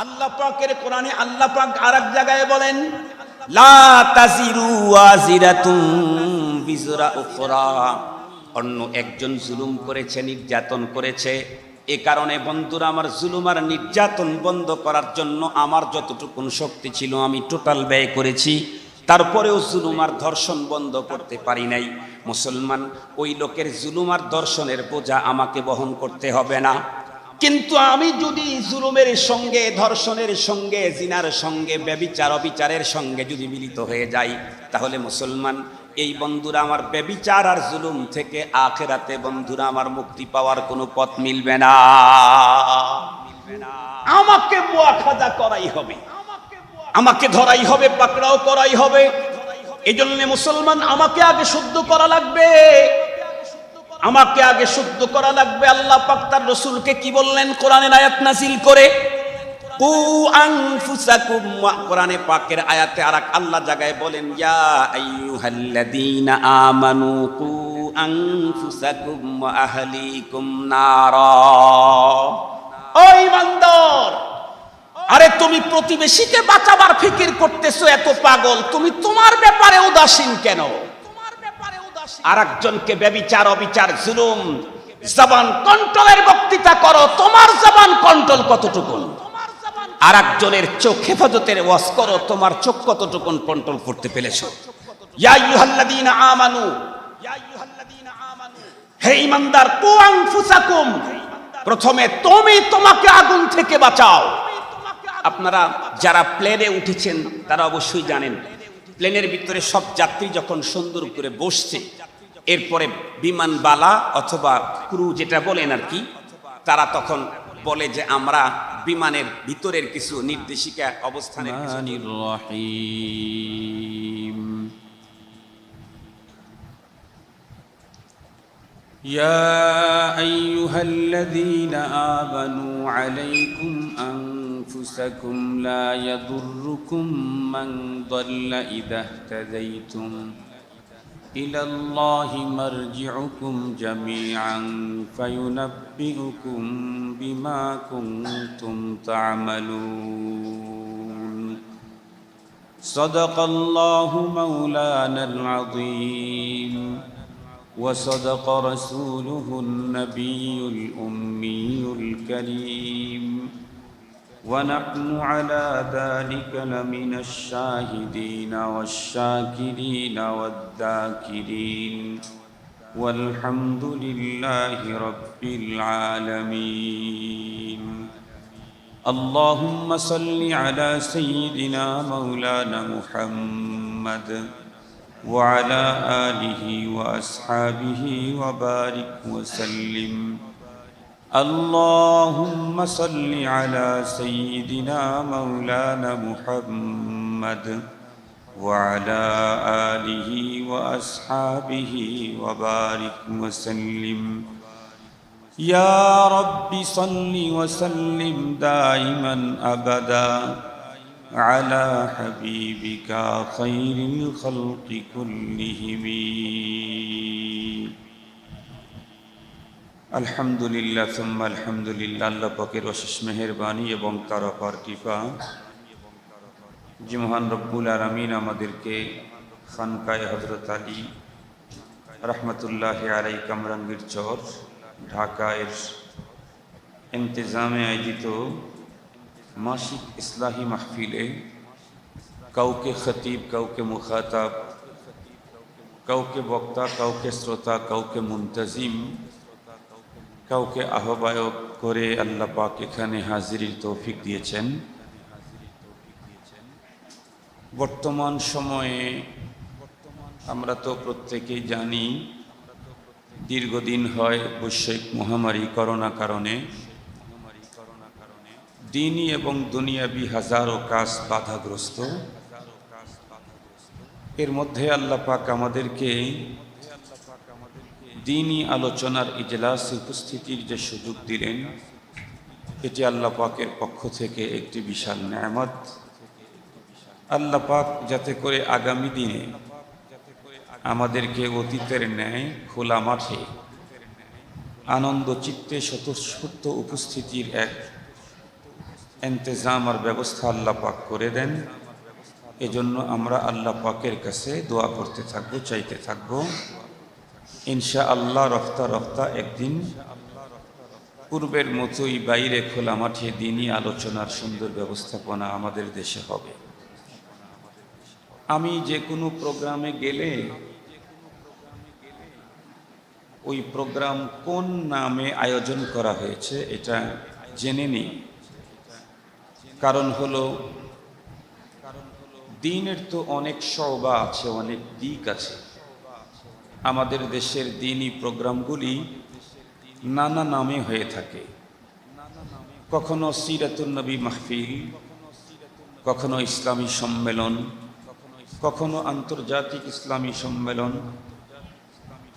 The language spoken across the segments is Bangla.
আল্লাহ পাকের কোরআনে আল্লাহ পাক আরেক জায়গায় বলেন, লা তাজিরু ওয়াজিরাতুম বিজরা উখরা। অন্য একজন জুলুম করেছে, নির্যাতন করেছে, এ কারণে বন্ধুরা আমার জুলুম আর নির্যাতন বন্ধ করার জন্য আমার যতটুকু শক্তি ছিল আমি টোটাল ব্যয় করেছি, তারপরেও জুলুম আর ধর্ষণ বন্ধ করতে পারি নাই। মুসলমান, ওই লোকের জুলুম আর ধর্ষণের বোঝা আমাকে বহন করতে হবে না। কিন্তু আমি যদি জুলুমের সঙ্গে, ধর্ষণের সঙ্গে, জিনার সঙ্গে, ব্যভিচার অবিচারের সঙ্গে যদি মিলিত হয়ে যাই, তাহলে মুসলমান এই বন্ধুরা আমার ব্যভিচার আর জুলুম থেকে আখিরাতে বন্ধুরা আমার মুক্তি পাওয়ার কোনো পথ মিলবে না। আমাকে মুআখাযা করাই হবে, আমাকে ধরাই হবে, পাকড়াও করাই হবে। এজন্য মুসলমান আমাকে আগে শুদ্ধ করা লাগবে, আমাকে আগে শুদ্ধ করা লাগবে। আল্লাহ পাক তার রাসূলকে কি বললেন কোরআনের আয়াত নাযিল করে? কু আনফুসাকুম। কোরআনে পাকের আয়াতে আরেক আল্লাহ জায়গায় বলেন, ইয়া আইয়ুহাল্লাযীনা আমানু কু আনফুসাকুম ওয়া আহলিকুম নারা। ও ঈমানদার, আরে তুমি প্রতিবেশীকে বাঁচাবার ফিকির করতেছো, এত পাগল, তুমি তোমার ব্যাপারে উদাসীন কেন? আরেকজনকে ব্যভিচার অবিচার জুলুম জবান কন্ট্রোলের বক্তৃতা করো, তোমার জবান কন্ট্রোল কতটুকু? আরেকজনের চোখ হেফাজতের ওয়াজ করো, তোমার চোখ কতটুকু কন্ট্রোল করতে পেরেছো? ইয়া আইয়ুহাল্লাযীনা আমানু, হে ঈমানদার, কু আনফুসাকুম, প্রথমে তুমি তোমাকে আগুন থেকে বাঁচাও। আপনারা যারা প্লেনে উঠেছেন তারা অবশ্যই জানেন, প্লেনের ভিতরে সব যাত্রী যখন সুন্দর করে বসছে, এরপরে বিমানবালা অথবা ক্রু যেটা বলেন আর কি, তারা তখন বলে যে আমরা বিমানের ভিতরের কিছু নির্দেশিকা অবস্থানের يا أيها الذين آمنوا عليكم أنفسكم لا يضركم من ضل إذا اهتديتم إلى الله مرجعكم جميعا فينبئكم بما كنتم تعملون صدق الله مولانا العظيم وصدق رسوله النبي الأمي الكريم ونحن على ذلك لمن الشاهدين والشاكرين والذاكرين والحمد لله رب العالمين اللهم صل على سيدنا مولانا محمد وعلى آله وأصحابه وبارك وسلم اللهم صل على سيدنا مولانا محمد وعلى آله وأصحابه وبارك وسلم يا رب صل وسلم دائما أبدا على حبيبك خير الخلق كلهم আলহামদুলিল্লাহ সুম্মা আলহামদুলিল্লাহ। আল্লাহ পাকের অশেষ মেহেরবানি এবং তার অপার কৃপা যে মহান রব্বুল আলামিন আমাদেরকে খানকায়ে হযরত আলী রহমতুল্লাহি আলাইহি কামরাঙ্গীর চর ঢাকার ইন্তেজামে আয়োজিত মাসিক ইসলাহি মাহফিলে কাউকে খতিব, কাউকে মুখাতাব, কাউকে বক্তা, কাউকে শ্রোতা, কাউকে মুনতাজিম, কাউকে আহ্বায়ক করে আল্লাহ পাক এখানে হাজিরির তৌফিক দিয়েছেন। বর্তমান সময়ে আমরা তো প্রত্যেকেই জানি দীর্ঘদিন হয় বৈশ্বিক মহামারী করোনা কারণে দিনী এবং দুনিয়াবি হাজারো কাজ বাধাগ্রস্ত। এর মধ্যে আল্লাহ পাক আমাদেরকে দিনী আলোচনার ইজলাসে উপস্থিতির যে সুযোগ দিলেন, এটি আল্লাহ পাকের পক্ষ থেকে একটি বিশাল নেয়ামত। আল্লাহ পাক যাতে করে আগামী দিনে আমাদেরকে অতীতের ন্যায় খোলা মাঠে আনন্দ চিত্তে স্বতঃস্ফূর্ত উপস্থিতির ইন্তজাম আর ব্যবস্থা আল্লাহ পাক করে দেন। এজন্য আমরা আল্লাহ পাকের কাছে দোয়া করতে থাকবো, চাইতে থাকবো। ইনশাআল্লাহ রফতা রফতা একদিন পূর্বের মতোই বাইরে খোলা মাঠে দিনই আলোচনার সুন্দর ব্যবস্থাপনা আমাদের দেশে হবে। আমি যে কোনো প্রোগ্রামে গেলে ওই প্রোগ্রাম কোন নামে আয়োজন করা হয়েছে এটা জেনে নিই। কারণ হলো দ্বীনের তো অনেক শোভা আছে, অনেক দিক আছে। আমাদের দেশের দ্বীনি প্রোগ্রামগুলি নানা নামে হয়ে থাকে। কখনো সিরাতুন নবী মাহফিল, কখনো ইসলামী সম্মেলন, কখনো আন্তর্জাতিক ইসলামী সম্মেলন,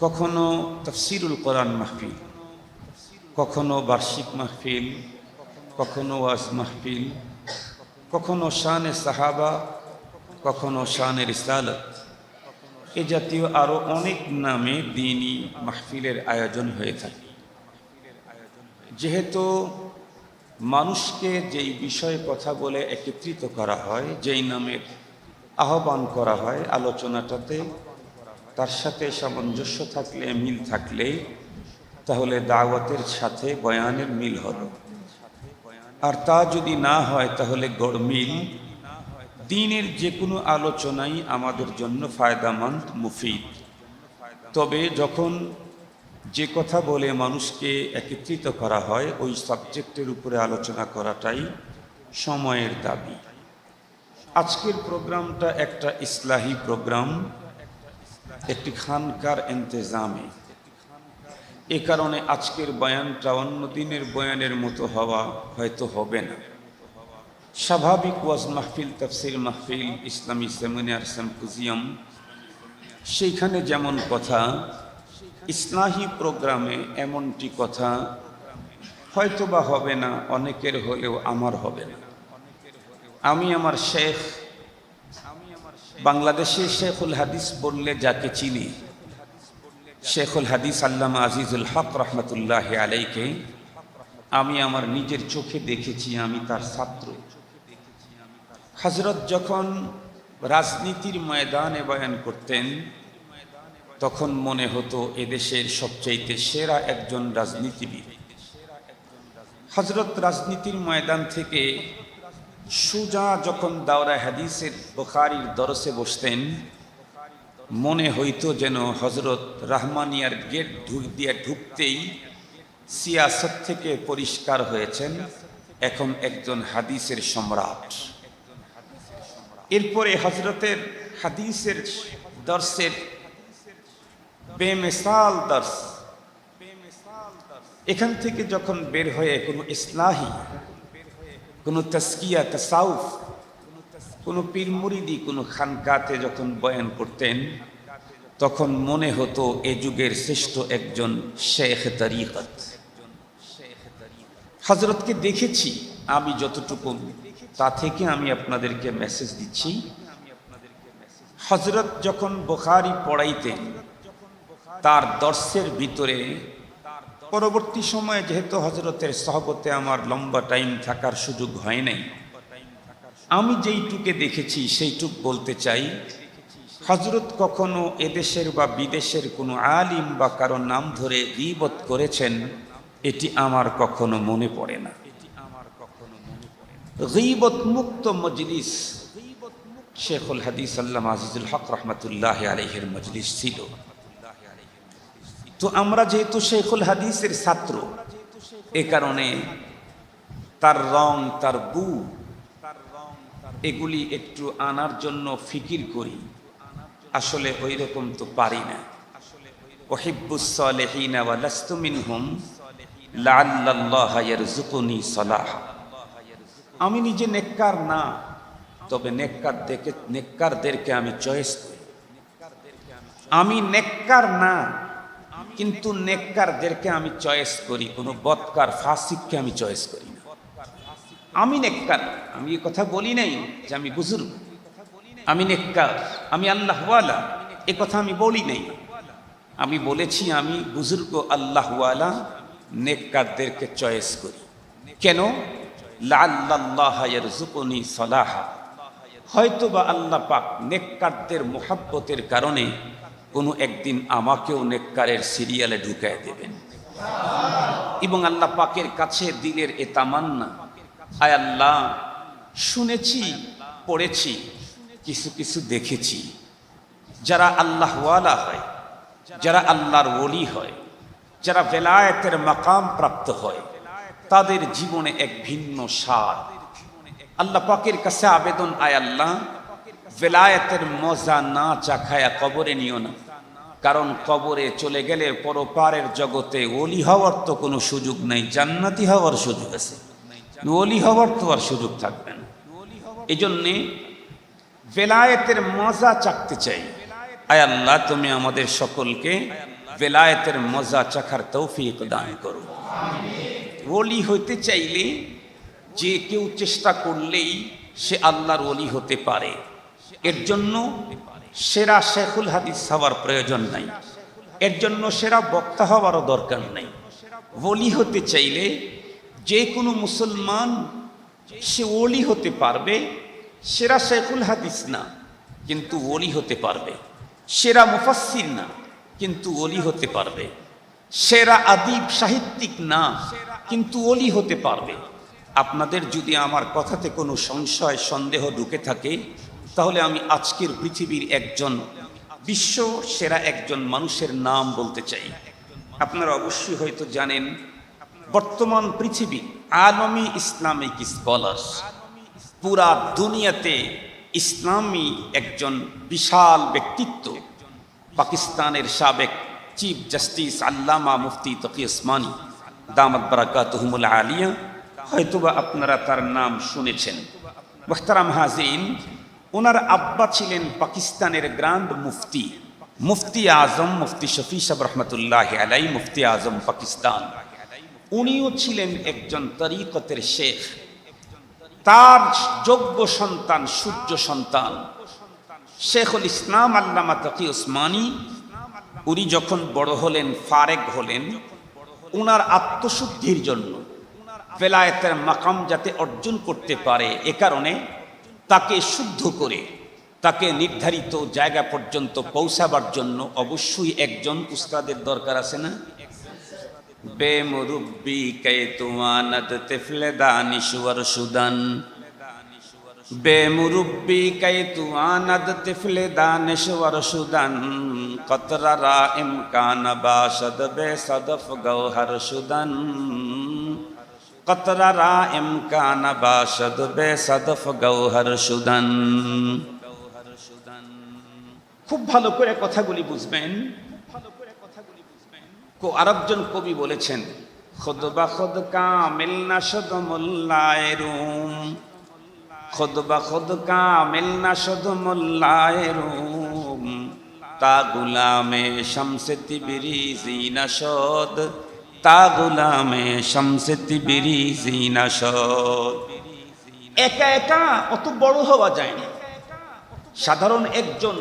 কখনো তাফসিরুল কোরআন মাহফিল, কখনো বার্ষিক মাহফিল, কখনো ওয়াজ মাহফিল, কখনো শানে সাহাবা, কখনো শানে রিসালাত, এ জাতীয় আরও অনেক নামে দ্বীনি মাহফিলের আয়োজন হয়ে থাকে। যেহেতু মানুষকে যেই বিষয়ে কথা বলে একত্রিত করা হয়, যেই নামের আহ্বান করা হয় আলোচনাটাতে, তার সাথে সামঞ্জস্য থাকলে, মিল থাকলে, তাহলে দাওয়াতের সাথে বয়ানের মিল হলো। আর তা যদি না হয় তাহলে গড়মিল। দ্বীনের যে কোনো আলোচনাই আমাদের জন্য ফায়দামন্দ, মুফিদ। তবে যখন যে কথা বলে মানুষকে একত্রিত করা হয় ওই সাবজেক্টের উপরে আলোচনা করাটাই সময়ের দাবি। আজকের প্রোগ্রামটা একটা ইসলাহি প্রোগ্রাম, একটি খানকার ইন্তেজামে। এ কারণে আজকের বয়ানটা অন্য দিনের বয়ানের মতো হওয়া হয়তো হবে না। স্বাভাবিক ওয়াজ মাহফিল, তাফসির মাহফিল, ইসলামী সেমিনার, সিম্পোজিয়াম, সেইখানে যেমন কথা, ইসলাহি প্রোগ্রামে এমনটি কথা হয়তো বা হবে না, অনেকের হলেও আমার হবে না। আমি আমার শেখ, বাংলাদেশের শেখুল হাদিস বললে যাকে চিনি, শেখুল হাদিস আল্লামা আজিজুল হক রহমতুল্লাহ আলাইকে আমি আমার নিজের চোখে দেখেছি, আমি তার ছাত্র। হযরত যখন রাজনীতির ময়দানে বয়ান করতেন তখন মনে হতো এদেশের সবচাইতে সেরা একজন রাজনীতিবিদ। হযরত রাজনীতির ময়দান থেকে সুজা যখন দাওরা হাদিসের বুখারীর দরসে বসতেন মনে হইতো যেন হযরত রাহমানিয়ার গেট দিয়ে ঢুকতেই সিয়াসত থেকে পরিষ্কার হয়েছেন, এখন একজন হাদিসের সম্রাট। এরপরে হযরতের হাদিসের দর্শের বেমিসাল দর্শ, এখান থেকে যখন বের হয়ে কোনো ইসলাহি, কোনো তাসকিয়া, তাসাউফ, কোনো পীর মুরিদি, কোনো খানকাতে যখন বয়ান করতেন তখন মনে হতো এ যুগের শ্রেষ্ঠ একজন শেখ তরিকত। হযরতকে দেখেছি আমি যতটুকু, তা থেকে আমি আপনাদেরকে মেসেজ দিচ্ছি। হযরত যখন বুখারী পড়াইতেন তার দর্শের ভিতরে, পরবর্তী সময়ে যেহেতু হযরতের সহবতে আমার লম্বা টাইম থাকার সুযোগ হয় নাই, আমি যেইটুকে দেখেছি সেইটুক বলতে চাই। হযরত কখনো এদেশের বা বিদেশের কোনো আলিম বা কারো নাম ধরে গীবত করেছেন এটি আমার কখনো মনে পড়ে না। গীবত মুক্ত মজলিস শেখুল হাদিস আল্লামা আজিজুল হক রহমতুল্লাহ আলাইহির মজলিস ছিল। তো আমরা যেহেতু শেখুল হাদিসের ছাত্র, এ কারণে তার রং, তার বু, এগুলি একটু আনার জন্য ফিকির করি। আসলে ওই রকম তো পারি না। উহিব্বুস সালিহিনা ওয়া লাস্তু মিনহুম লাআল্লাল্লাহা ইয়ারযুকুনি সালাহ। আমি নিজে নেককার না, তবে নেককারদেরকে আমি চয়েস করি। আমি নেককার না, কিন্তু নেককারদেরকে আমি চয়েস করি, কোনো বদকার ফাসিককে আমি চয়েস করি না। আমি নেককার, আমি এই কথা বলি নাই যে আমি বুজুর্গ, আমি নেককার, আমি আল্লাহওয়ালা, এ কথা আমি বলি নাই। আমি বলেছি আমি বুজুর্গ, আল্লাহওয়ালা, নেককারদেরকে চয়েস করি। কেন? লাআল্লাল্লাহা ইয়ারযুকুনি সালাহা, হয়তোবা আল্লাহ পাক নেককারদের মোহাব্বতের কারণে কোনো একদিন আমাকেও নেককারের সিরিয়ালে ঢুকায় দেবেন। এবং আল্লাহ পাকের কাছে দিলের এ তামান্না, আয় আল্লাহ, শুনেছি, পড়েছি, কিছু কিছু দেখেছি, যারা আল্লাহওয়ালা হয়, যারা আল্লাহর ওলি হয়, যারা ভেলায়েতের মাকাম প্রাপ্ত হয়, তাদের জীবনে এক ভিন্ন স্বাদ। আল্লাহ পাকের কাছে আবেদন, আয় আল্লাহ, ভেলায়েতের মজা না চাখায়া কবরে নিও না, কারণ কবরে চলে গেলে পরপারের জগতে ওলি হওয়ার তো কোনো সুযোগ নাই, জান্নাতি হওয়ার সুযোগ আছে, ওলি হওয়ার তো আর সুযোগ থাকবে না। এই জন্যে ভেলায়েতের মজা চাকতে চাই। আয় আল্লাহ, তুমি আমাদের সকলকে ভেলায়েতের মজা চাখার তৌফিক দান করো। ওলি হইতে চাইলে যে কেউ চেষ্টা করলেই সে আল্লাহর ওলি হতে পারে। এর জন্য সেরা শেখুল হাদিস হওয়ার প্রয়োজন নাই, এর জন্য সেরা বক্তা হওয়ারও দরকার নাই। ওলি হতে চাইলে যে কোনো মুসলমান সে ওলি হতে পারবে। সেরা শেখুল হাদিস না, কিন্তু ওলি হতে পারবে। সেরা মুফাসসির না, কিন্তু ওলি হতে পারবে। সেরা আদিব সাহিত্যিক না, কিন্তু ওলি হতে পারবে। আপনাদের যদি আমার কথাতে কোনো সংশয় সন্দেহ ঢুকে থাকে, তাহলে আমি আজকের পৃথিবীর একজন বিশ্ব সেরা একজন মানুষের নাম বলতে চাই। আপনারা অবশ্যই হয়তো জানেন, বর্তমান পৃথিবী আলমী ইসলামিক স্কলার্স, পুরা দুনিয়াতে ইসলামী একজন বিশাল ব্যক্তিত্ব, পাকিস্তানের সাবেক চিফ জাস্টিস আল্লামা মুফতি তকি ওসমানী দামাত বারাকাতুহুমুল আলিয়া, হয়তোবা আপনারা তার নাম শুনেছেন। মুহতারাম হাজিরিন, ওনার আব্বা ছিলেন পাকিস্তানের গ্র্যান্ড মুফতি, মুফতি আজম মুফতি শফি সাহেব রহমতুল্লাহ আলাই, মুফতি আজম পাকিস্তান। উনিও ছিলেন একজন তরিকতের শেখ। তার যোগ্য সন্তান, সূর্য সন্তান শেখুল ইসলাম আল্লামা তকি ওসমানী, উনি যখন বড় হলেন, ফারেক হলেন, উনার আত্মশুদ্ধির জন্য ভেলায়েতের মাকাম যাতে অর্জন করতে পারে, এ কারণে তাকে শুদ্ধ করে তাকে নির্ধারিত জায়গা পর্যন্ত পৌঁছাবার জন্য অবশ্যই একজন উস্তাদের দরকার আছে না? বেমুরব্বি কায়তুয়ানাত তিফলে দানিশওয়ার সুদান, বেমুরব্বি কায়তুয়ানাত তিফলে দানিশওয়ার সুদান, কতরা ইমকান বাশদ বেসদফ গওহর সুদান, কতরা ইমকান বাশদ বেসদফ গওহর সুদান। খুব ভালো করে কথাগুলি বুঝবেন। আরেকজন কবি বলেছেন, খুদ বা খুদ কামিল নাশদ মোল্লায়ে রুম, খুদ বা খুদ কামিল নাশদ মোল্লায়ে রুম, তা গুলামে শামসে তিবরিজি নাশদ, তা গুলামে শামসে তিবরিজি নাশদ। একা একা অত বড় হওয়া যায় না। সাধারণ একজন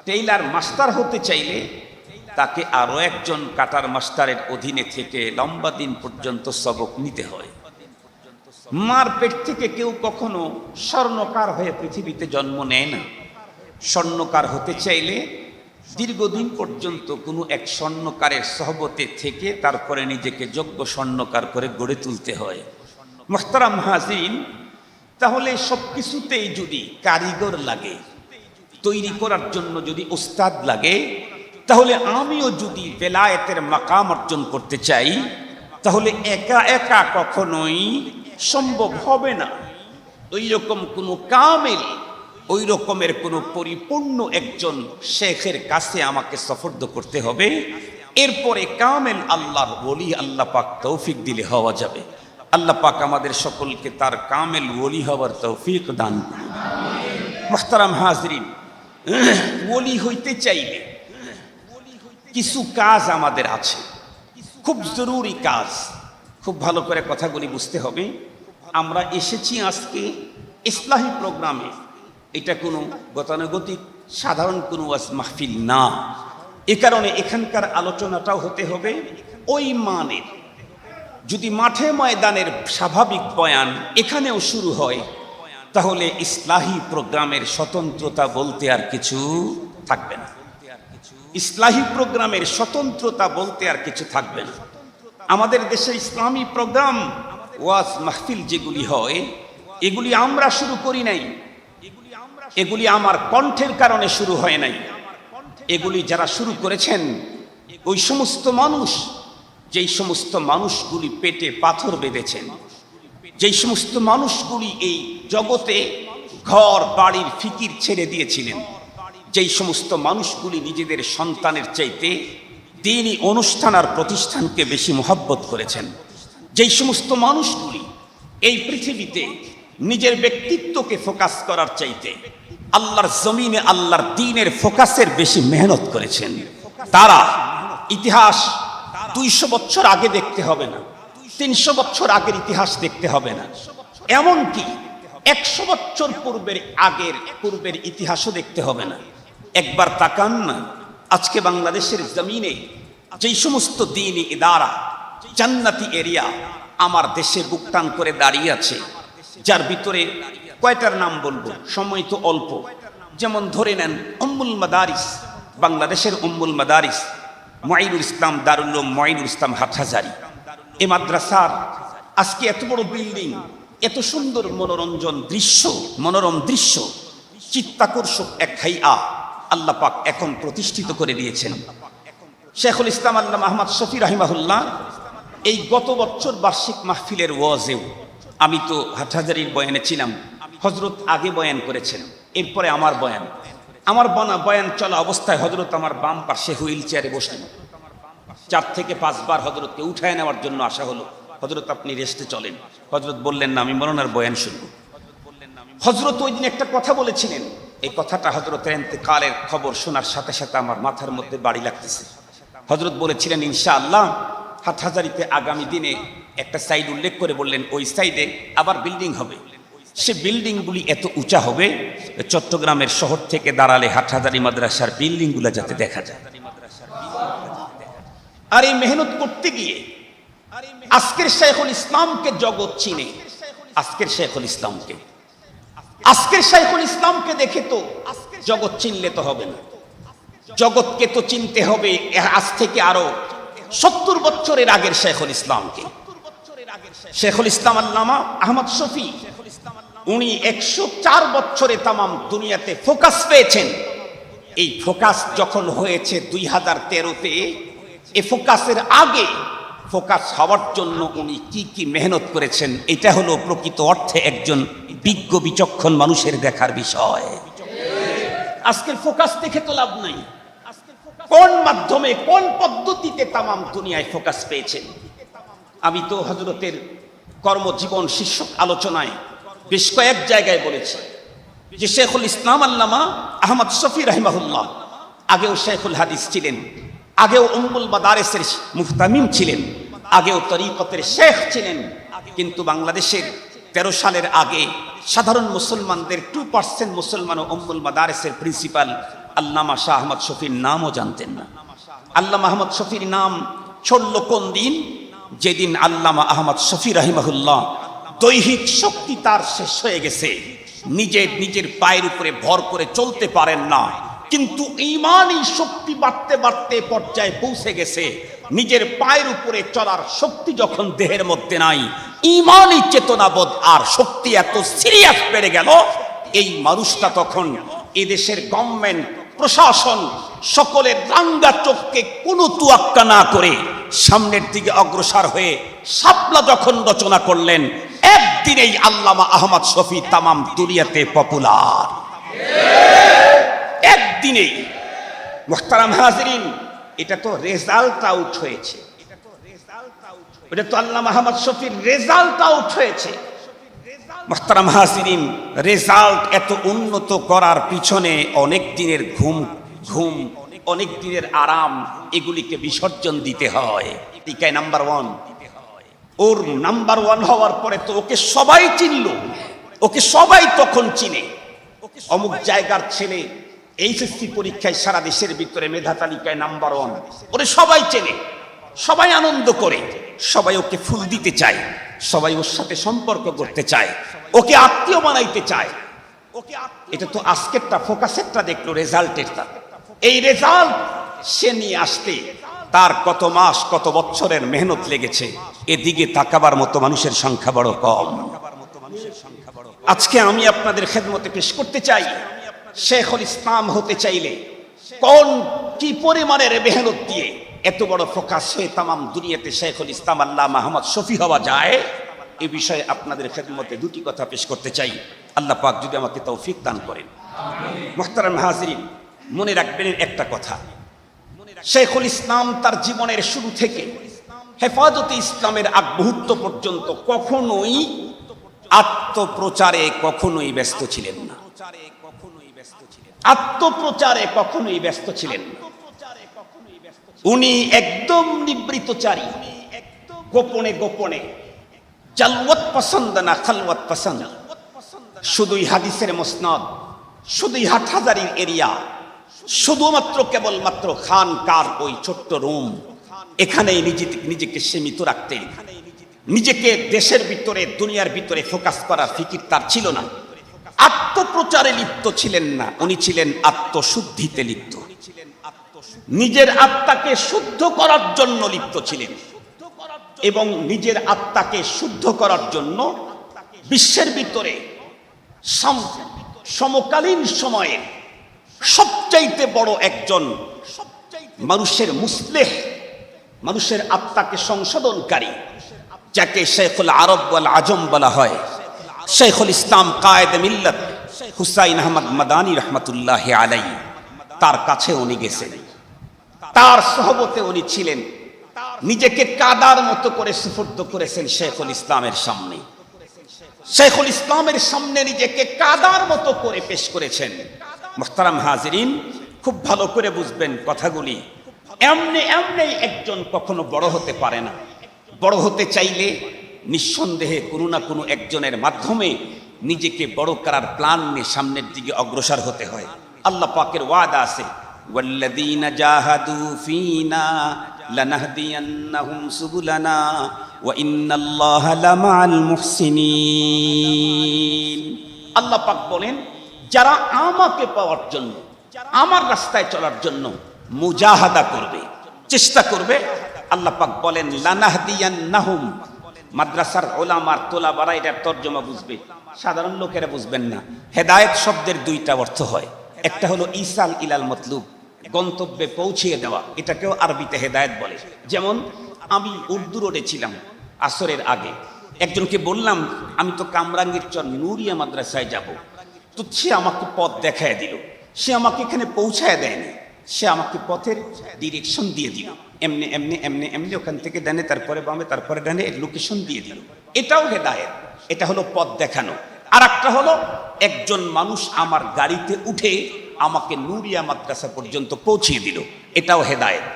টেইলার মাস্টার হতে চাইলে তাকে আরো একজন কাটার মাস্টারের অধীনে থেকে লম্বা দিন পর্যন্ত সবক নিতে হয়। মার পেট থেকে কেউ কখনো স্বর্ণকার হয়ে পৃথিবীতে জন্ম নেয় না। স্বর্ণকার হতে চাইলে দীর্ঘদিন পর্যন্ত কোনো এক স্বর্ণকারের সহবতে থেকে তারপরে নিজেকে যোগ্য স্বর্ণকার করে গড়ে তুলতে হয়। মুহতারাম হাজিরিন, তাহলে সব কিছুতেই যদি কারিগর লাগে, তৈরি করার জন্য যদি উস্তাদ লাগে, তাহলে আমিও যদি ভেলায়েতের মাকাম অর্জন করতে চাই, তাহলে একা একা কখনোই সম্ভব হবে না। ওই রকম কোনো কামেল, ওই রকমের কোনো পরিপূর্ণ একজন শেখের কাছে আমাকে সফর্দ করতে হবে। এরপরে কামেল আল্লাহর ওলি আল্লাহ পাক তৌফিক দিলে হওয়া যাবে। আল্লাহ পাক আমাদের সকলকে তার কামেল ওলি হওয়ার তৌফিক দান করুন। মুহতারাম হাজরিন, ওলি হইতে চাইলে কিছু কাজ আমাদের আছে, খুব জরুরি কাজ। খুব ভালো করে কথাগুলি বুঝতে হবে। আমরা এসেছি আজকে ইসলাহি প্রোগ্রামে, এটা কোনো গতানুগতিক সাধারণ কোনো ওয়াজ মাহফিল না। এ কারণে এখানকার আলোচনাটাও হতে হবে ওই মানের, যদি মাঠে ময়দানের স্বাভাবিক বয়ান এখানেও শুরু হয়, তাহলে ইসলাহি প্রোগ্রামের স্বতন্ত্রতা বলতে আর কিছু থাকবে না। ইসলাহি প্রোগ্রামের স্বতন্ত্রতা বলতে আর কিছু থাকবে না। আমাদের দেশে ইসলামী প্রোগ্রাম, ওয়াজ মাহফিল যেগুলি হয়, এগুলি আমরা শুরু করি নাই, এগুলি আমার কণ্ঠের কারণে শুরু হয় নাই। এগুলি যারা শুরু করেছেন ওই সমস্ত মানুষ, যেই সমস্ত মানুষগুলি পেটে পাথর বেঁধেছেন, যেই সমস্ত মানুষগুলি এই জগতে ঘর বাড়ির ফিকির ছেড়ে দিয়েছিলেন, যেই সমস্ত মানুষগুলি নিজেদের সন্তানের চাইতে দ্বীনি অনুষ্ঠান আর প্রতিষ্ঠানকে বেশি মহব্বত করেছেন, যেই সমস্ত মানুষগুলি এই পৃথিবীতে নিজের ব্যক্তিত্বকে ফোকাস করার চাইতে আল্লাহর জমিনে আল্লাহর দ্বীনের ফোকাসের বেশি মেহনত করেছেন, তারা ইতিহাস 200 বছর আগে দেখতে হবে না, 300 বছর আগের ইতিহাস দেখতে হবে না, এমনকি 100 বছর পূর্বের ইতিহাসও দেখতে হবে না। একবার তাকান না, আজকে বাংলাদেশের জমিনে যেই সমস্ত দ্বীনি ইদারা, জান্নাতি এরিয়া আমার দেশে বুকটান করে দাঁড়িয়ে আছে, যার ভিতরে কয়টার নাম বলবো, সময় তো অল্প। যেমন ধরে নেন উম্মুল মাদারিস, বাংলাদেশের উম্মুল মাদারিস মুঈনুল ইসলাম দারুল উলুম মুঈনুল ইসলাম হাটহাজারী। এই মাদ্রাসার আজকে এত বড় বিল্ডিং, এত সুন্দর মনোরম দৃশ্য, চিত্তাকর্ষক এক হাইয়া আল্লাহ পাক এখন প্রতিষ্ঠিত করে দিয়েছেন। শেখুল ইসলাম আল্লামা আহমদ শফি রাহিমাহুল্লাহ এই গত বছর বার্ষিক মাহফিলের ওয়াজেও, আমি তো হাটহাজারীর বয়ানে ছিলাম, হযরত আগে বয়ান করেছেন, এরপরে আমার বয়ান চলা অবস্থায় হযরত আমার বাম পাশে হুইল চেয়ারে বসলেন। 4 থেকে 5 বার হযরতকে উঠায় নেওয়ার জন্য আসা হলো, হযরত আপনি রেস্টে চলেন। হযরত বললেন না, আমি মরণের বয়ান শুনব। হযরত ওই দিন একটা কথা বলেছিলেন, এই কথাটা হযরতের ইন্তেকালের খবর শোনার সাথে সাথে আমার মাথার মধ্যে বাড়ি লাগতেছে। হযরত বলেছিলেন ইনশাআল্লাহ হাটহাজারীতে আগামী দিনে একটা সাইড উল্লেখ করে বললেন, ওই সাইডে আবার বিল্ডিং হবে, সে বিল্ডিংগুলি এত উঁচা হবে চট্টগ্রামের শহর থেকে দাঁড়ালে হাটহাজারী মাদ্রাসার বিল্ডিংগুলো যাতে দেখা যায়। আর এই মেহনত করতে গিয়ে আজকের শেখুল ইসলামকে জগৎ চিনে, আজকের শেখুল ইসলামকে দেখে তো জগৎ চিনলে তো হবে না, জগৎকে তো চিনতে হবে আজ থেকে আরো 70 বছরের আগের শেখুল ইসলামকে। শেখুল ইসলাম আল্লামা আহমদ শফি উনি 104 বছরে তামাম দুনিয়াতে ফোকাস পেয়েছেন। এই ফোকাস যখন হয়েছে 2013-তে, এই ফোকাসের আগে ফোকাস হওয়ার জন্য উনি কি কি মেহনত করেছেন, এটা হলো প্রকৃত অর্থে একজন বিজ্ঞ বিচক্ষণ মানুষের দেখার বিষয়। আজকের ফোকাস দেখে তো লাভ নাই, কোন মাধ্যমে কোন পদ্ধতিতে তামাম দুনিয়ায় ফোকাস পেয়েছেন। আমি তো হযরতের কর্মজীবন শীর্ষক আলোচনায় বেশ কয়েক জায়গায় বলেছি যে শেখুল ইসলাম আল্লামা আহমদ শফি রাহিমাহুল্লাহ আগেও শেখুল হাদিস ছিলেন, আগেও উম্মুল মাদারিসের মুফতামিম ছিলেন, আগেও তরিকতের শেখ ছিলেন, কিন্তু বাংলাদেশের 13 সালের আগে সাধারণ মুসলমানদের 2% মুসলমান ও উম্মুল মাদারিসের প্রিন্সিপাল আল্লামা শাহ আহমদ শফির নামও জানতেন না। আল্লামা আহমদ শফির নাম ছড়ল কোন দিন? যেদিন আল্লামা আহমদ শফি রাহিমাহুল্লাহ দৈহিক শক্তি তার শেষ হয়ে গেছে, নিজের পায়ের উপরে ভর করে চলতে পারেন না, কিন্তু ঈমানি শক্তি বাড়তে বাড়তে পর্যায়ে পৌঁছে গেছে, নিজের পায়ের উপরে চলার শক্তি যখন দেহের মধ্যে নাই, ঈমানি চেতনাবোধ আর শক্তি এত সিরিয়াস বেড়ে গেল, এই মানুষটা তখন এদেশের গভর্নমেন্ট প্রশাসন সকলের রাঙ্গা চোখকে কোনো তুয়াক্কা না করে সামনের দিকে অগ্রসর হয়ে শাপলা যখন রচনা করলেন, একদিনেই আল্লামা আহমদ শফি তামাম দুনিয়াতে পপুলার। একদিনেই। মুহতারাম হাজিরিন, এটা তো রেজাল্ট আউট হয়েছে, এটা তো আল্লামা আহমদ শফির রেজাল্ট আউট হয়েছে। মুহতারাম হাজিরিন, রেজাল্ট এত উন্নত করার পিছনে অনেক দিনের ঘুম, অনেক দিনের আরাম, এগুলিকে বিসর্জন দিতে হয়। টিকায় নাম্বার 1, ওর নাম্বার 1 হওয়ার পরে তো ওকে সবাই চিনল, ওকে সবাই তখন চিনে। অমুক জায়গার ছেলে এইচএসসি পরীক্ষায় সারা দেশের ভিতরে মেধা তালিকায় নাম্বার 1, ওরে সবাই চেনে। সবাই আনন্দ করে, সবাই ওকে ফুল দিতে চায়, সবাই ওর সাথে সম্পর্ক করতে চায়, ওকে আত্মীয় বানাইতে চায়। এটা তো আজকেরটা, ফোকাসেরটা দেখলো, রেজাল্টেরটা। এই রেজাল্ট সে নিয়ে আসতে তার কত মাস কত বছরের মেহনত লেগেছে, এদিকে তাকাবার মতো মানুষের সংখ্যা বড় কম। আজকে আমি আপনাদের খেদমতে পেশ করতে চাই, শেখুল ইসলাম হতে চাইলে কি পরিমাণের মেহনত দিয়ে এত বড় ফোকাস হয়ে তামাম দুনিয়াতে শেখুল ইসলাম আল্লাহ মাহমদ শফি হওয়া যায়, এই বিষয়ে আপনাদের খেদমতে দুটি কথা পেশ করতে চাই। আল্লাহ পাক যদি আমাকে তৌফিক দান করেন। মুহতারাম হাজিরিন, মনে রাখবেন একটা কথা, শেখুল ইসলাম তার জীবনের শুরু থেকে হেফাজতে ইসলামের আগ মুহূর্ত পর্যন্ত কখনোই আত্মপ্রচারে কখনোই ব্যস্ত ছিলেন না। আত্মপ্রচারে কখনোই ব্যস্ত ছিলেন না। উনি একদম নিবৃতচারী, গোপনে গোপনে, জালওয়াত পছন্দ না খালওয়াত পছন্দ। শুধুই হাদিসের মুসনাদ, শুধুই হাটহাজারির এরিয়া, শুধুমাত্র কেবলমাত্র খানকার ওই ছোট্ট রুম, এখানেই নিজেকে সীমিত রাখতেন। নিজেকে দেশের ভিতরে দুনিয়ার ভিতরে ফোকাস করার ফিকির তার ছিল না। আত্মপ্রচারে লিপ্ত ছিলেন না, উনি ছিলেন আত্মশুদ্ধিতে লিপ্ত। নিজের আত্মাকে শুদ্ধ করার জন্য লিপ্ত ছিলেন এবং নিজের আত্মাকে শুদ্ধ করার জন্য বিশ্বের ভিতরে সমকালীন সময়ে সবচাইতে বড় একজন মানুষের মুসলেহ, মানুষের আত্মাকে সংশোধনকারী, যাকে শেখুল আরব ওয়াল আজম বলা হয়, শেখুল ইসলাম কায়েদে মিল্লাত হুসাইন আহমদ মাদানী রহমতুল্লাহি আলাইহি, তার কাছে উনি গেছেন, তার সহবতে উনি ছিলেন, নিজেকে কাদার মতো করে সুপুর্দ করেছেন শেখুল ইসলামের সামনে। শেখুল ইসলামের সামনে নিজেকে কাদার মতো করে পেশ করেছেন। মুহতারাম হাজিরিন, খুব ভালো করে বুঝবেন কথাগুলি। এমনি একজন কখনো বড় হতে পারে না। বড় হতে চাইলে নিঃসন্দেহে কোনো না কোনো একজনের মাধ্যমে নিজেকে বড় করার প্ল্যান নিয়ে সামনের দিকে অগ্রসর হতে হয়। আল্লাহ পাকের ওয়াদা আছে, ওয়াল্লাযীনা জাহাদু ফীনা লানাহদিয়ান্নাহুম সুবুলানা ওয়া ইন্নাল্লাহা লামাআল মুহসিনিন। আল্লাহ পাক বলেন, যারা আমাকে পাওয়ার জন্য, আমার রাস্তায় চলার জন্য মুজাহাদা করবে, চেষ্টা করবে, আল্লাহ পাক বলেন লানাহদিয়ান্নাহুম। মাদ্রাসার ওলামার তোলাবারা এটার তর্জমা বুঝবে, সাধারণ লোকেরা বুঝবেন না। হেদায়েত শব্দের দুইটা অর্থ হয়, একটা হলো ইসাল ইলাল মতলুব, গন্তব্যে পৌঁছিয়ে দেওয়া, এটাকেও আরবিতে হেদায়েত বলে। যেমন আমি উর্দু রোডে ছিলাম আসরের আগে, একজনকে বললাম আমি তো কামরাঙ্গীর চর নুরিয়া মাদ্রাসায় যাব, তো সে আমাকে পথ দেখায় দিল। সে আমাকে এখানে পৌঁছায় দেয়নি, সে আমাকে পথের ডিরেকশন দিয়ে দিল, এমনি এমনি এমনি এমনি ওখান থেকে ডানে, তারপরে বামে, তারপরে ডানে, লোকেশন দিয়ে দিল। এটাও হেদায়েত, এটা হলো পথ দেখানো। আর একটা হলো একজন মানুষ আমার গাড়িতে উঠে আমাকে নুরিয়া মাদ্রাসা পর্যন্ত পৌঁছিয়ে দিল, এটাও হেদায়েত।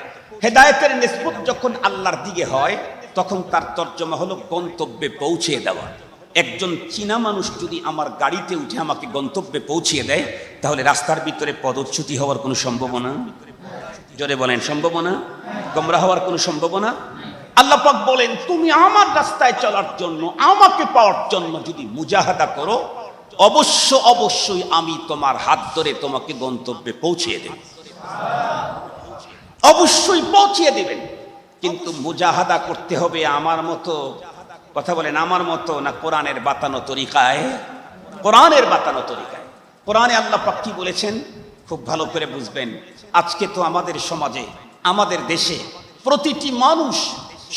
হেদায়েতের নিসবত যখন আল্লাহর দিকে হয় তখন তার তর্জমা হলো গন্তব্যে পৌঁছিয়ে দেওয়া। একজন চীনা মানুষ যদি আমার গাড়িতে উঠে আমাকে গন্তব্যে পৌঁছিয়ে দেয়, তাহলে রাস্তার ভিতরে পদচ্যুতি হওয়ার কোনো সম্ভাবনা, জোরে বলেন সম্ভাবনা, গোমরাহ হওয়ার কোনো সম্ভাবনা। আল্লাহ পাক বলেন, তুমি আমার রাস্তায় চলার জন্য, আমাকে পাওয়ার জন্য যদি মুজাহাদা করো, অবশ্যই আমি তোমার হাত ধরে তোমাকে গন্তব্যে পৌঁছিয়ে দেব, অবশ্যই পৌঁছিয়ে দেবেন। কিন্তু মুজাহাদা করতে হবে আমার মতো, কথা বলেন আমার মতো না কোরআনের বাতানো তরিকায়? কোরআনের বাতানো তরিকায়। কোরআনে আল্লাহ পাক কি বলেছেন খুব ভালো করে বুঝবেন। আজকে তো আমাদের সমাজে, আমাদের দেশে প্রতিটি মানুষ,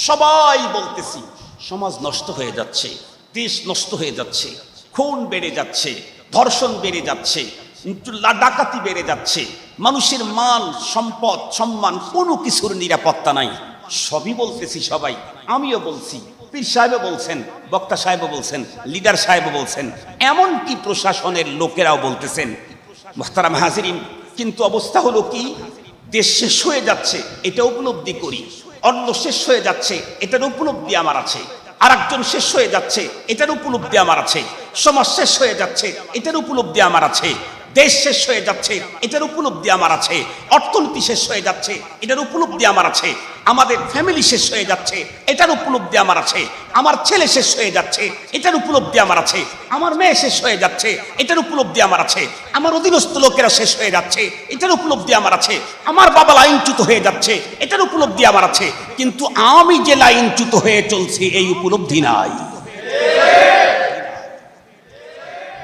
সবাই বলতেছি, সমাজ নষ্ট হয়ে যাচ্ছে, দেশ নষ্ট হয়ে যাচ্ছে, খুন বেড়ে যাচ্ছে, ধর্ষণ বেড়ে যাচ্ছে, ডাকাতি বেড়ে যাচ্ছে, মানুষের মাল সম্পদ সম্মান কোনো কিছুর নিরাপত্তা নাই। সবই বলতেছি, সবাই, আমিও বলছি, পীর সাহেবও বলছেন, বক্তা সাহেবও বলছেন, লিডার সাহেবও বলছেন, এমনকি প্রশাসনের লোকেরাও বলতেছেন। মুহতারাম হাজিরিন, কিন্তু অবস্থা হলো কি, দেশ শেষ হয়ে যাচ্ছে এটা উপলব্ধি করি, অন্য শেষ হয়ে যাচ্ছে এটার উপলব্ধি আমার আছে, আর একজন শেষ হয়ে যাচ্ছে এটার উপলব্ধি আমার আছে, সমাজ শেষ হয়ে যাচ্ছে এটার উপলব্ধি আমার আছে, দেশ শেষ হয়ে যাচ্ছে এটার উপলব্ধি আমার আছে, অর্থনীতি শেষ হয়ে যাচ্ছে এটার উপলব্ধি আমার আছে। আমাদের ফ্যামিলি শেষ হয়ে যাচ্ছে, এটার উপলব্ধি আমার আছে। আমার ছেলে শেষ হয়ে যাচ্ছে, এটার উপলব্ধি আমার আছে। আমার মেয়ে শেষ হয়ে যাচ্ছে, এটার উপলব্ধি আমার আছে। আমার অধীনস্থ লোকেরা শেষ হয়ে যাচ্ছে, এটার উপলব্ধি আমার আছে। আমার বাবা লাইনচ্যুত হয়ে যাচ্ছে, এটার উপলব্ধি আমার আছে। কিন্তু আমি যে লাইনচ্যুত হয়ে চলছি এই উপলব্ধি নাই।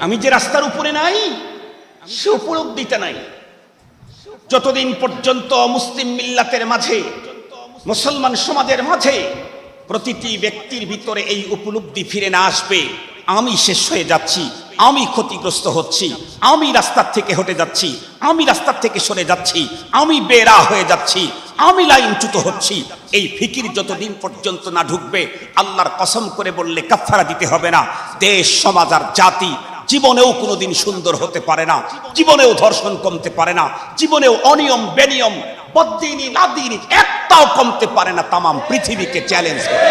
আমি যে রাস্তার উপরে নাই সে উপলব্ধিটা নাই। যতদিন পর্যন্ত মুসলিম মিল্লাতের মাঝে, মুসলমান সমাজের মাঝে প্রতিটি ব্যক্তির ভিতরে এই উপলব্ধি ফিরে না আসবে, আমি শেষ হয়ে যাচ্ছি, আমি ক্ষতিগ্রস্ত হচ্ছি, আমি রাস্তার থেকে হটে যাচ্ছি, আমি রাস্তার থেকে সরে যাচ্ছি, আমি বেরা হয়ে যাচ্ছি, আমি লাইনচ্যুত হচ্ছি, এই ফিকির যতদিন পর্যন্ত না ঢুকবে, আল্লাহর কসম করে বললে কাফারা দিতে হবে না, দেশ সমাজ আর জাতি জীবনেও কোনোদিন সুন্দর হতে পারে না, জীবনেও ধর্ষণ কমতে পারে না, জীবনেও অনিয়ম বেনিয়ম বদ্দিনী নাদিনী একটাও কমতে পারে না। তামাম পৃথিবীকে চ্যালেঞ্জ করে।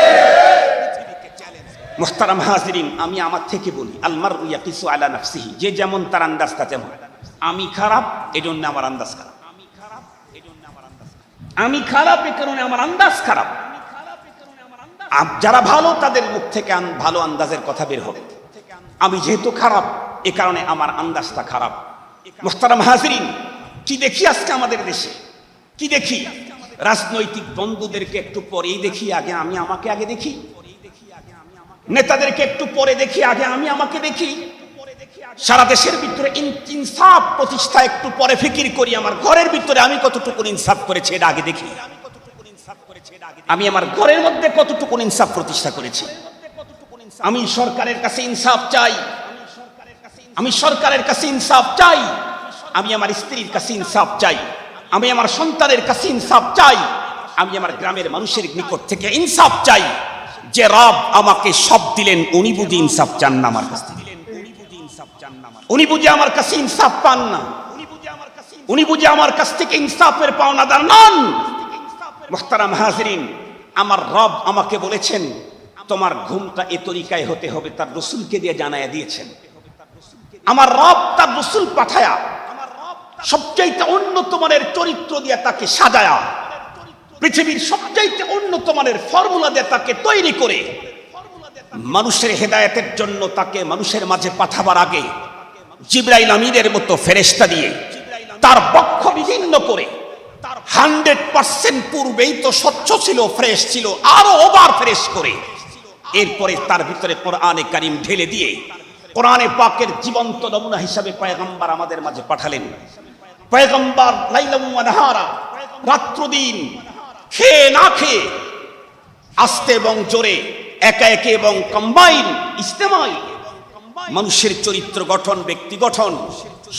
মুহতারাম হাজিরিন, আমি আমার থেকে বলি, আলমারউ ইয়াকিসু আলা নাফসিহি, যে যেমন তার আন্দাজ তা তেমন। আমি খারাপ এজন্য আমার আন্দাজ খারাপ, আমি খারাপ এ কারণে আমার আন্দাজ খারাপ। যারা ভালো তাদের মুখ থেকে ভালো আন্দাজের কথা বের হবে। আমি যেহেতু খারাপ এ কারণে আমার আন্দাজটা খারাপ। মুহতারাম হাজিরিন, কি দেখি আজকে আমাদের দেশে, কি দেখি? রাজনৈতিক বন্ধুদেরকে একটু পরেই দেখি, আগে আমি আমাকে আগে দেখি। নেতাদেরকে একটু পরে দেখি, আগে আমি আমাকে দেখি। সারা দেশের ভিতরে ইনসাফ প্রতিষ্ঠা একটু পরে ফিকির করি, আমার ঘরের ভিতরে আমি কতটুকু ইনসাফ করেছি এটা আগে দেখি। আমি আমার ঘরের মধ্যে কতটুকু ইনসাফ প্রতিষ্ঠা করেছি। আমি সরকারের কাছে ইনসাফ চাই, আমি সরকারের কাছে ইনসাফ চাই, আমি আমার স্ত্রীর কাছে ইনসাফ চাই, আমি আমার সন্তানের কাছে ইনসাফ চাই, আমি আমার গ্রামের মানুষের নিকট থেকে ইনসাফ চাই। যে রব আমাকে সব দিলেন উনি বুঝি ইনসাফ চান না আমার কাছে, উনি বুঝি আমার কাছে ইনসাফ পান না, উনি বুঝি আমার কাছ থেকে ইনসাফের পাওনাদার নন। মুহতারাম হাজিরিন, আমার রব আমাকে বলেছেন তোমার ঘুমটা এ তরিকায় হতে হবে, তার রসুলকে দিয়ে জানায়া দিয়েছেন। আমার রব তার রসুল পাঠায়া সবচাইতে উন্নত মানের চরিত্র দিয়ে তাকে সাজায়া, পৃথিবীর সবচাইতে উন্নত মানের ফর্মুলা দিয়ে তাকে তৈরি করে মানুষের হেদায়েতের জন্য তাকে মানুষের মাঝে পাঠাবার আগে জিবরাইল আমিনের মতো ফেরেশতা দিয়ে তার বক্ষ বিদীর্ণ করে 100% পূর্বেই তো স্বচ্ছ ছিল, ফ্রেশ ছিল, আরো ওভার ফ্রেশ করে এরপরে তার ভিতরে কোরআনে কারীম ঢেলে দিয়ে কোরআনে পাকের জীবন্ত নমুনা হিসাবে পয়গম্বর আমাদের মাঝে পাঠালেন। পয়গম্বর লাইলাম ওয়া নাহারা, রাত্র দিন খেয়ে না খেয়ে, আস্তে এবং জোরে, একা একে এবং কম্বাইন ইস্তেমাই মানুষের চরিত্র গঠন, ব্যক্তি গঠন,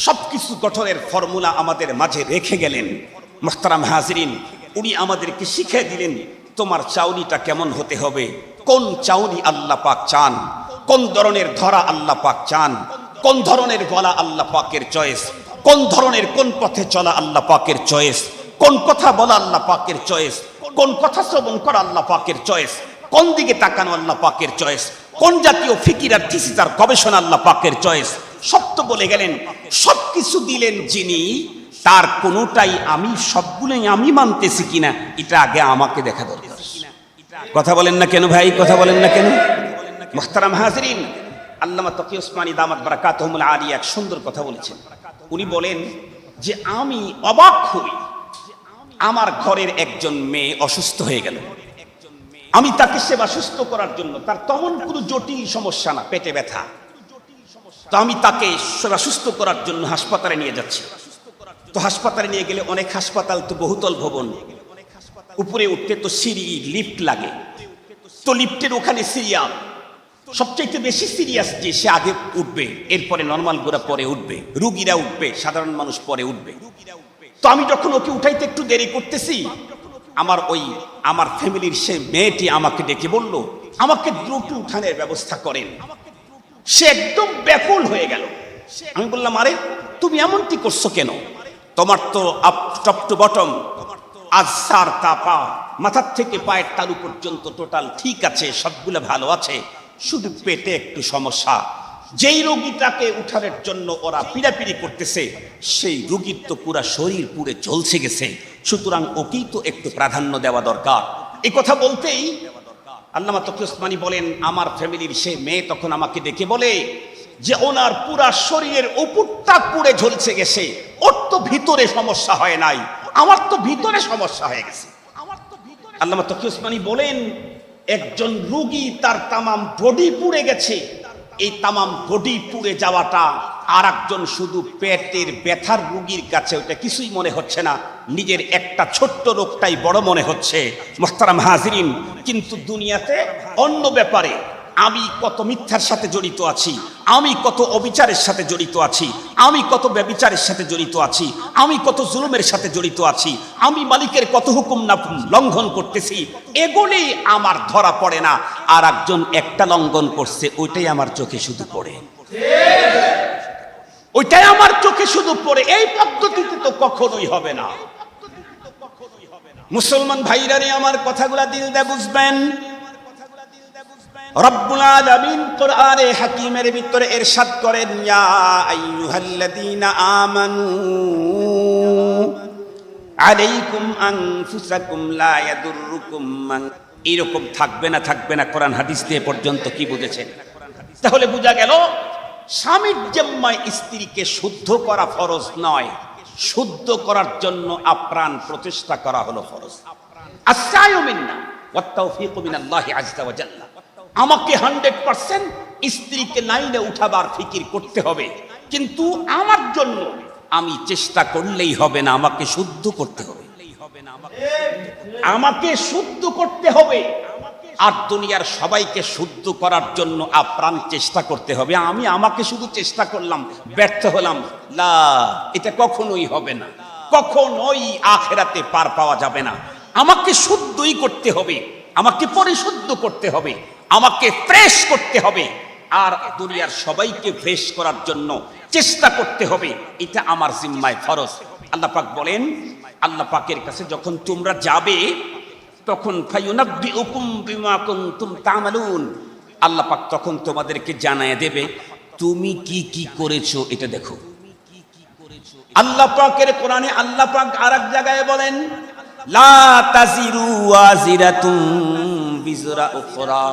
সবকিছু গঠনের ফর্মুলা আমাদের মাঝে রেখে গেলেন। মুহতারাম হাজিরিন, উনি আমাদেরকে শিখিয়ে দিলেন তোমার চাউনিটা কেমন হতে হবে, কোন চাউনি আল্লাহ পাক চান, কোন ধরনের ধরা আল্লাহ পাক চান, কোন ধরনের গলা আল্লাহ পাকের চয়েস, কোন ধরনের কোন পথে চলা আল্লাহ পাকের চয়েস, কোন কথা বলা আল্লাহ পাকের চয়েস, কোন কথা শ্রবণ করা আল্লাহ পাকের চয়েস, কোন দিকে তাকানো আল্লাহ পাকের চয়েস, কোন জাতীয় ফিকির আর থিসিস আর গবেষণা আল্লাহ পাকের চয়েস, সব তো বলে গেলেন। সবকিছু দিলেন যিনি, তার কোনোটাই আমি সবগুলোই আমি মানতেছি কিনা এটা আগে আমাকে দেখা দরকার। কথা বলেন না কেন ভাই, কথা বলেন না কেন? মুহতারাম হাজিরিন, আল্লামা তকি ওসমানী দামাত বারাকাতুহুল আলিয়া এক সুন্দর কথা বলেছেন। উনি বলেন যে আমি অবাক হই, আমার ঘরের একজন মেয়ে অসুস্থ হয়ে গেল, আমি তাকে সেবা সুস্থ করার জন্য, তার তেমন কোনো জটিল সমস্যা না, পেটে ব্যথা, তো আমি তাকে সেবা সুস্থ করার জন্য হাসপাতালে নিয়ে যাচ্ছি। তো হাসপাতালে নিয়ে গেলে অনেক হাসপাতাল তো বহুতল ভবন, উপরে উঠতে তো সিঁড়ি লিফট লাগে, তো লিফটের ওখানে সিরিয়াল, সবচাইতে বেশি সিরিয়াস যে সে আগে উঠবে, এরপরে নর্মাল গোরা পরে উঠবে, রুগীরা উঠবে, সাধারণ মানুষ পরে উঠবে। তো আমি যখন ওকে উঠাইতে একটু দেরি করতেছি, আমার ফ্যামিলির সে মেয়েটি আমাকে ডেকে বলল আমাকে দ্রুত উঠানের ব্যবস্থা করেন। সে একদম ব্যাকুল হয়ে গেল। আমি বললাম আরে তুমি এমনটি করছো কেন? তোমার তো আপ টপ টু বটম, আজসার তাপা, মাথার থেকে পায়ের তালু পর্যন্ত টোটাল ঠিক আছে, সবগুলো ভালো আছে, শুধু পেটে একটু সমস্যা। যেই রোগীটাকে উঠানোর জন্য ওরা পিড়াপিড়ি করতেছে, সেই রোগীর তো পুরা শরীর পুড়ে জ্বলছে গেছে, সুতরাং ওকেই তো একটু প্রাধান্য দেওয়া দরকার। এই কথা বলতেই আল্লামা তকি ওসমানী বলেন, আমার ফ্যামিলির সে মেয়ে তখন আমাকে ডেকে বলে যে ওনার পুরা শরীরের উপরটা পুড়ে ঝলসে গেছে, ওর তো ভিতরে সমস্যা হয় নাই, আমার তো ভিতরে সমস্যা হয়ে গেছে। আল্লামা তকি ওসমানী বলেন, একজন রোগী তার তামাম বডি পুড়ে গেছে, এই তামাম বডি পুড়ে যাওয়াটা আর একজন শুধু পেটের ব্যথার রোগীর কাছে ওটা কিছুই মনে হচ্ছে না, নিজের একটা ছোট্ট রোগটাই বড় মনে হচ্ছে। মোহতারাম হাজিরিন, কিন্তু দুনিয়াতে অন্য ব্যাপারে আমি কত মিথ্যার সাথে জড়িত আছি, আমি কত অবিচারের সাথে জড়িত আছি, আমি কত ব্যভিচারের সাথে জড়িত আছি, আমি কত জুলুমের সাথে জড়িত আছি, আমি মালিকের কত হুকুম না লঙ্ঘন করতেছি, এগুলি আমার ধরা পড়ে না। আর একজন একটা লঙ্ঘন করছে, ওইটাই আমার চোখে শুধু পড়ে, ওইটাই আমার চোখে শুধু পড়ে। এই পদ্ধতিতে তো কখনোই হবে না। মুসলমান ভাইরা রে, আমার কথাগুলা দিল দিয়ে বুঝবেন। রব্বুল আলামিন কোরআনে হাকিমের ভিতরে ইরশাদ করেন, ইয়া আইয়ুহাল্লাযীনা আমানু আলাইকুম আনফুসাকুম লা ইয়াদুররুকুম মান। এরকম থাকবে না কোরআন হাদিস দিয়ে পর্যন্ত কি বুঝেছেন? তাহলে বোঝা গেল স্বামীর জিম্মায় স্ত্রীকে শুদ্ধ করা ফরজ নয়, শুদ্ধ করার জন্য আপ্রাণ প্রচেষ্টা করা হলো ফরজ। আস-সা'য়ু মিন্না ওয়াত তাওফীকু মিনাল্লাহি আযজা ওয়া জাল্লা। আমাকে 100% স্ত্রীকে লাইনে উঠাবার ফিকির করতে হবে, কিন্তু আমার জন্য আমি চেষ্টা করলেই হবে না, আমাকে শুদ্ধ করতে হবে, আমাকে শুদ্ধ করতে হবে। আর দুনিয়ার সবাইকে শুদ্ধ করার জন্য আপ্রাণ চেষ্টা করতে হবে। আমি আমাকে শুধু চেষ্টা করলাম, ব্যর্থ হলাম, লা, এটা কখনোই হবে না, কখনোই আখিরাতে পার পাওয়া যাবে না। আমাকে শুদ্ধই করতে হবে, আমাকে পরিশুদ্ধ করতে হবে, আমাকে ফ্রেশ করতে হবে। আর দুনিয়ার সবাইকে ফ্রেশ করার জন্য চেষ্টা করতে হবে, এটা আমার জিম্মায় ফরজ। আল্লাহ পাক বলেন, আল্লাহ পাকের কাছে যখন তোমরা যাবে তখন ফায়ুনাব্বিউকুম বিমা কুনতুম তা'মালুন, আল্লাহ পাক তখন তোমাদেরকে জানায় দেবে তুমি কি কি করেছো, এটা দেখো। আল্লাহ পাকের কোরআনে আল্লাহ পাক আরেক জায়গায় বলেন, লা তাজিরু ওয়াজিরাতুম বিজরা উখরা।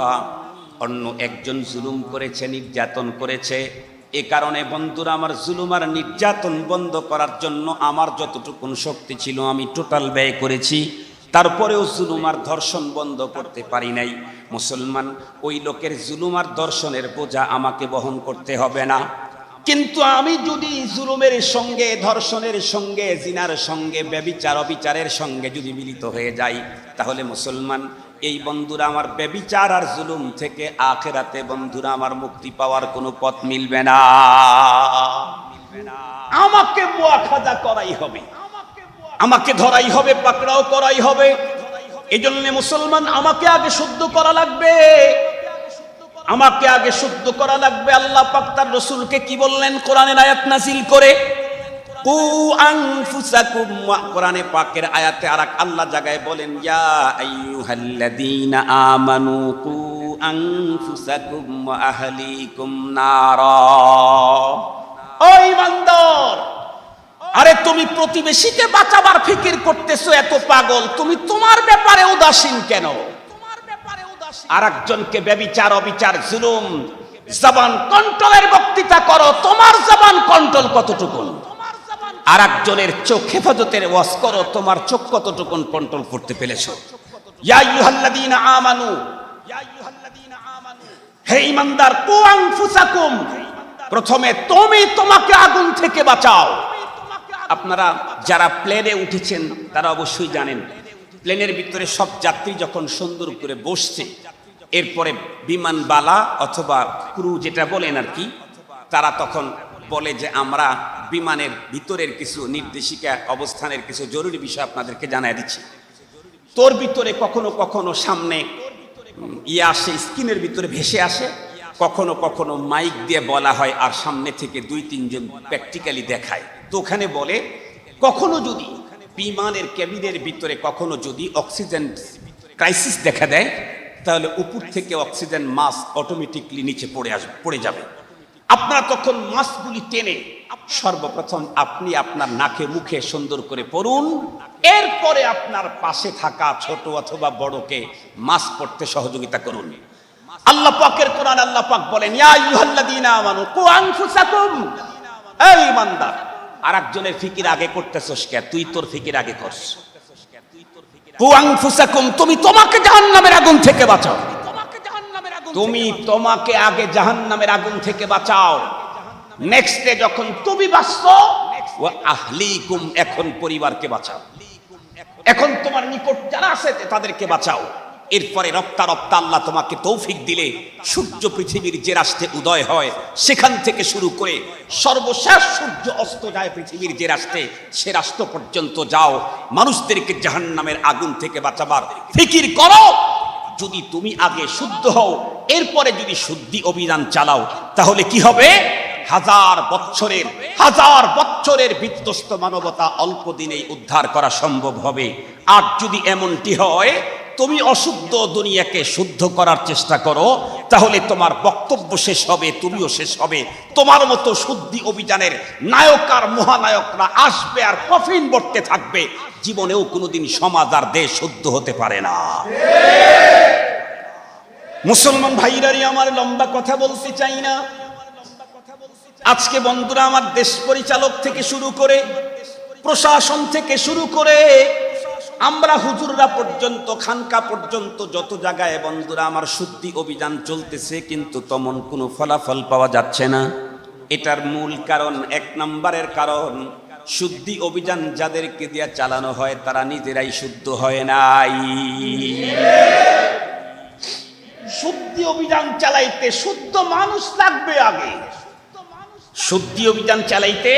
অন্য একজন জুলুম করেছে, নির্যাতন করেছে, এ কারণে বন্ধুরা আমার জুলুম আর নির্যাতন বন্ধ করার জন্য আমার যতটুকুন শক্তি ছিল আমি টোটাল ব্যয় করেছি, তারপরেও জুলুম আর ধর্ষণ বন্ধ করতে পারি নাই। মুসলমান, ওই লোকের জুলুম আর ধর্ষণের বোঝা আমাকে বহন করতে হবে না। কিন্তু আমি যদি জুলুমের সঙ্গে, ধর্ষণের সঙ্গে, জিনার সঙ্গে, ব্যভিচার অবিচারের সঙ্গে যদি মিলিত হয়ে যাই, তাহলে মুসলমান এই বন্ধুরা আমার ব্যভিচার আর জুলুম থেকে আখিরাতে বন্ধুরা আমার মুক্তি পাওয়ার কোনো পথ মিলবে না। আমাকে মুআখাযা করাই হবে, আমাকে ধরাই হবে, পাকড়াও করাই হবে। এজন্য মুসলমান আমাকে আগে শুদ্ধ করা লাগবে, আমাকে আগে শুদ্ধ করা লাগবে। আল্লাহ পাক তার রাসূলকে কি বললেন কোরআনের আয়াত নাযিল করে? কু আনফুসাকুম। কোরআনে পাকের আয়াতে আরেক আল্লাহ জায়গায় বলেন, ইয়া আইয়ুহাল্লাযীনা আমানু কু আনফুসাকুম ওয়া আহলিকুম নারা। ও ঈমানদার, আরে তুমি প্রতিবেশীকে বাঁচাবার ফিকির করতেছো, এত পাগল, তুমি তোমার ব্যাপারে উদাসীন কেন? আরেকজনকে ব্যভিচার অবিচার জুলুম জবান কন্ট্রোলের বক্তৃতা করো, তোমার জবান কন্ট্রোল কতটুকু? আরেকজনের চোখ হেফাজতের ওয়াজ করো, তোমার চোখ কতটুকু কন্ট্রোল করতে পেরেছো? ইয়া আইয়ুহাল্লাযীনা আমানু, হে ঈমানদার, কু আনফুসাকুম, প্রথমে তুমি তোমাকে আগুন থেকে বাঁচাও। আপনারা যারা প্লেনে উঠেছেন তারা অবশ্যই জানেন, প্লেনের ভিতরে সব যাত্রী যখন সুন্দর করে বসছে, এরপরে বিমানবালা অথবা ক্রু যেটা বলেন আর কি, তারা তখন বলে যে আমরা বিমানের ভিতরের কিছু নির্দেশিকা অবস্থানের কিছু জরুরি বিষয় আপনাদেরকে জানাই দিচ্ছি। তোর ভিতরে কখনো কখনো সামনে আসে, স্ক্রিনের ভিতরে ভেসে আসে, কখনো কখনো মাইক দিয়ে বলা হয়, আর সামনে থেকে 2-3 জন প্র্যাকটিক্যালি দেখায়। তো ওখানে বলে কখনো যদি বিমানের ক্যাবিনের ভিতরে কখনো যদি অক্সিজেন ক্রাইসিস দেখা দেয়, তাহলে উপর থেকে অক্সিজেন মাস্ক অটোমেটিকলি নিচে পড়ে যাবে। আপনারা তখন মাছগুলি টেনে সর্বপ্রথম আপনি আপনার নাকে মুখে সুন্দর করে পড়ুন, এরপরে আপনার পাশে থাকা ছোট অথবা বড়কে মাছ পড়তে সহযোগিতা করুন। আল্লাহ পাকের কোরআন আল্লাহ পাক বলেন, ইয়া আইয়ুহাল্লাযীনা আমানু কু আনফুসাকুম, এই ইমানদার। আরেকজনের ফিকির আগে করতেছস কে? তুই তোর ফিকির আগে করস। কু আনফুসাকুম, তুমি তোমাকে জাহান্নামের আগুন থেকে বাঁচাও। তুমি তোমাকে আগে জাহান্নামের আগুন থেকে বাঁচাও। নেক্সটে যখন তুমি বাঁচছো, ওয়া আহলিকুম, এখন পরিবারকে বাঁচাও, এখন তোমার নিকট যারা আছে তাদেরকে বাঁচাও। এরপরে রপ্তা আল্লাহ তোমাকে তৌফিক দিলে সূর্য পৃথিবীর যে রাষ্ট্রে উদয় হয় সেখান থেকে শুরু করে সর্বশেষ সূর্য অস্ত যায় পৃথিবীর যে রাষ্ট্রে, সে রাষ্ট্র পর্যন্ত যাও, মানুষদেরকে জাহান্নামের আগুন থেকে বাঁচাবার ফিকির করো। যদি তুমি আগে শুদ্ধ হও, এরপরে যদি শুদ্ধি অভিযান চালাও, তাহলে কি হবে? হাজার বছরের বিধ্বস্ত মানবতা অল্প দিনেই উদ্ধার করা সম্ভব হবে। আর যদি এমনটি হয় তুমি অশুদ্ধ দুনিয়াকে শুদ্ধ করার চেষ্টা করো, তাহলে তোমার বক্তব্য শেষ হবে, তুমিও শেষ হবে। তোমার মতো শুদ্ধি অভিযানের নায়ক আর মহানায়করা আসবে আর কফিন বর্তে থাকবে। জীবনেও কোনোদিন সমাজ আর দেশ শুদ্ধ হতে পারে না। মুসলমান ভাইরাই আমার, লম্বা কথা বলতে চাই না। আজকে বন্ধুরা আমার, দেশ পরিচালক থেকে শুরু করে প্রশাসন থেকে শুরু করে আমরা হুজুররা পর্যন্ত, খানকা পর্যন্ত যত জায়গায় বন্ধুরা আমার শুদ্ধি অভিযান চলতেছে, কিন্তু তেমন কোনো ফলাফল পাওয়া যাচ্ছে না। এটার মূল কারণ, এক নম্বরের কারণ, শুদ্ধি অভিযান যাদেরকে দিয়ে চালানো হয় তারা নিজেরাই শুদ্ধ হয় নাই। শুদ্ধি অভিযান চালাইতে শুদ্ধ মানুষ লাগবে আগে। শুদ্ধি অভিযান চালাইতে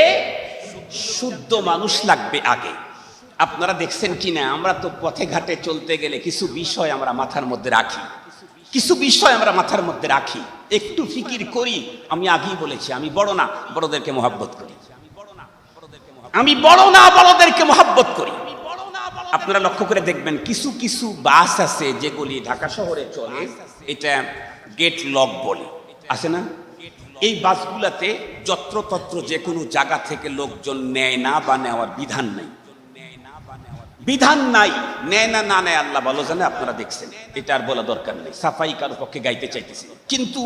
শুদ্ধ মানুষ লাগবে আগে। আপনারা দেখছেন কিনা, আমরা তো পথে ঘাটে চলতে গেলে কিছু বিষয় আমরা মাথার মধ্যে রাখি, একটু ফিকির করি। আমি আগেই বলেছি, আমি বড় না, বড়দেরকে মহব্বত করি। আপনারা লক্ষ্য করে দেখবেন, কিছু কিছু বাস আছে যেগুলি ঢাকা শহরে চলে, এটা গেট লক বলে, আছে না? এই বাসগুলাতে যত্রতত্র যে কোনো জায়গা থেকে লোকজন নেয় না, বা নেওয়ার বিধান নাই, নেয় না, না নেয় আল্লাহ ভালো জানে। আপনারা দেখছেন, এটা আর বলা দরকার নেই, সাফাই কারো পক্ষে গাইতে চাইতেছি। কিন্তু